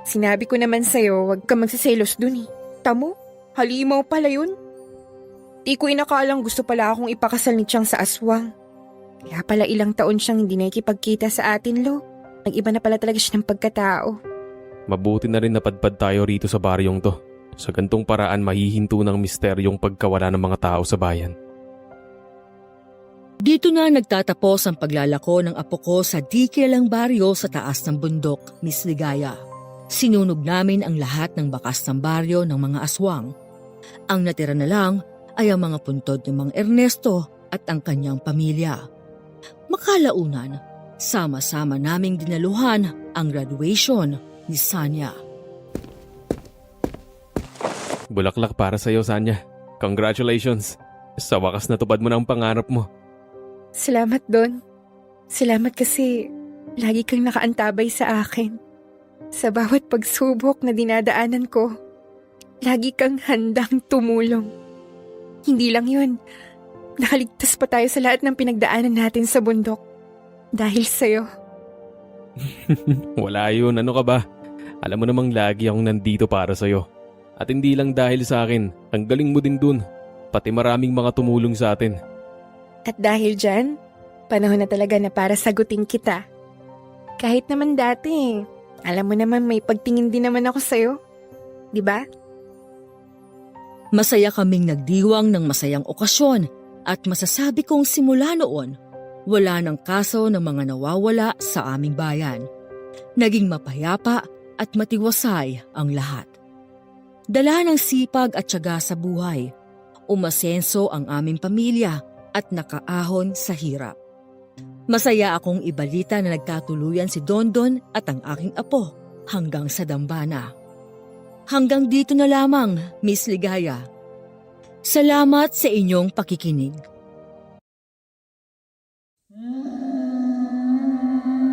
S4: Sinabi ko naman sa'yo, huwag ka magsiselos dun eh. Tamo, halimaw pala yun. Di ko inakalang gusto pala akong ipakasal ni Chang sa aswang. Kaya pala ilang taon siyang hindi nakikipagkita sa atin, Lo. Nag-iba na pala talaga siya ng pagkatao.
S6: Mabuti na rin napadpad tayo rito sa baryong to. Sa gantong paraan mahihinto ng misteryong pagkawala ng mga tao sa bayan.
S3: Dito na nagtatapos ang paglalako ng apo ko sa di kilalang baryo sa taas ng bundok, Miss Ligaya. Sinunog namin ang lahat ng bakas ng baryo ng mga aswang. Ang natira na lang ay ang mga puntod ni Mang Ernesto at ang kanyang pamilya. Makalaunan, sama-sama naming dinaluhan ang graduation ni Sanya.
S6: Bulaklak para sa'yo, Sanya. Congratulations. Sa wakas natupad mo na ang pangarap mo.
S4: Salamat, Don. Salamat kasi lagi kang nakaantabay sa akin. Sa bawat pagsubok na dinadaanan ko, lagi kang handang tumulong. Hindi lang yun, nakaligtas pa tayo sa lahat ng pinagdaanan natin sa bundok. Dahil sa'yo.
S6: Wala yun, ano ka ba? Alam mo namang lagi akong nandito para sa'yo. At hindi lang dahil sa akin, ang galing mo din dun. Pati maraming mga tumulong sa atin.
S4: At dahil dyan, panahon na talaga na para sagutin kita. Kahit naman dati, alam mo naman may pagtingin din naman ako sa'yo. Di ba?
S3: Masaya kaming nagdiwang ng masayang okasyon at masasabi kong simula noon, wala ng kaso ng mga nawawala sa aming bayan. Naging mapayapa at matiwasay ang lahat. Dala ng sipag at tiyaga sa buhay, umasenso ang aming pamilya at nakaahon sa hirap. Masaya akong ibalita na nagkatuluyan si Dondon at ang aking apo hanggang sa dambana. Hanggang dito na lamang, Miss Ligaya. Salamat sa inyong pakikinig.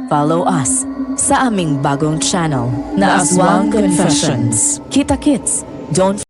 S1: Follow us sa aming bagong channel na Aswang Confessions. Kita Kits, don't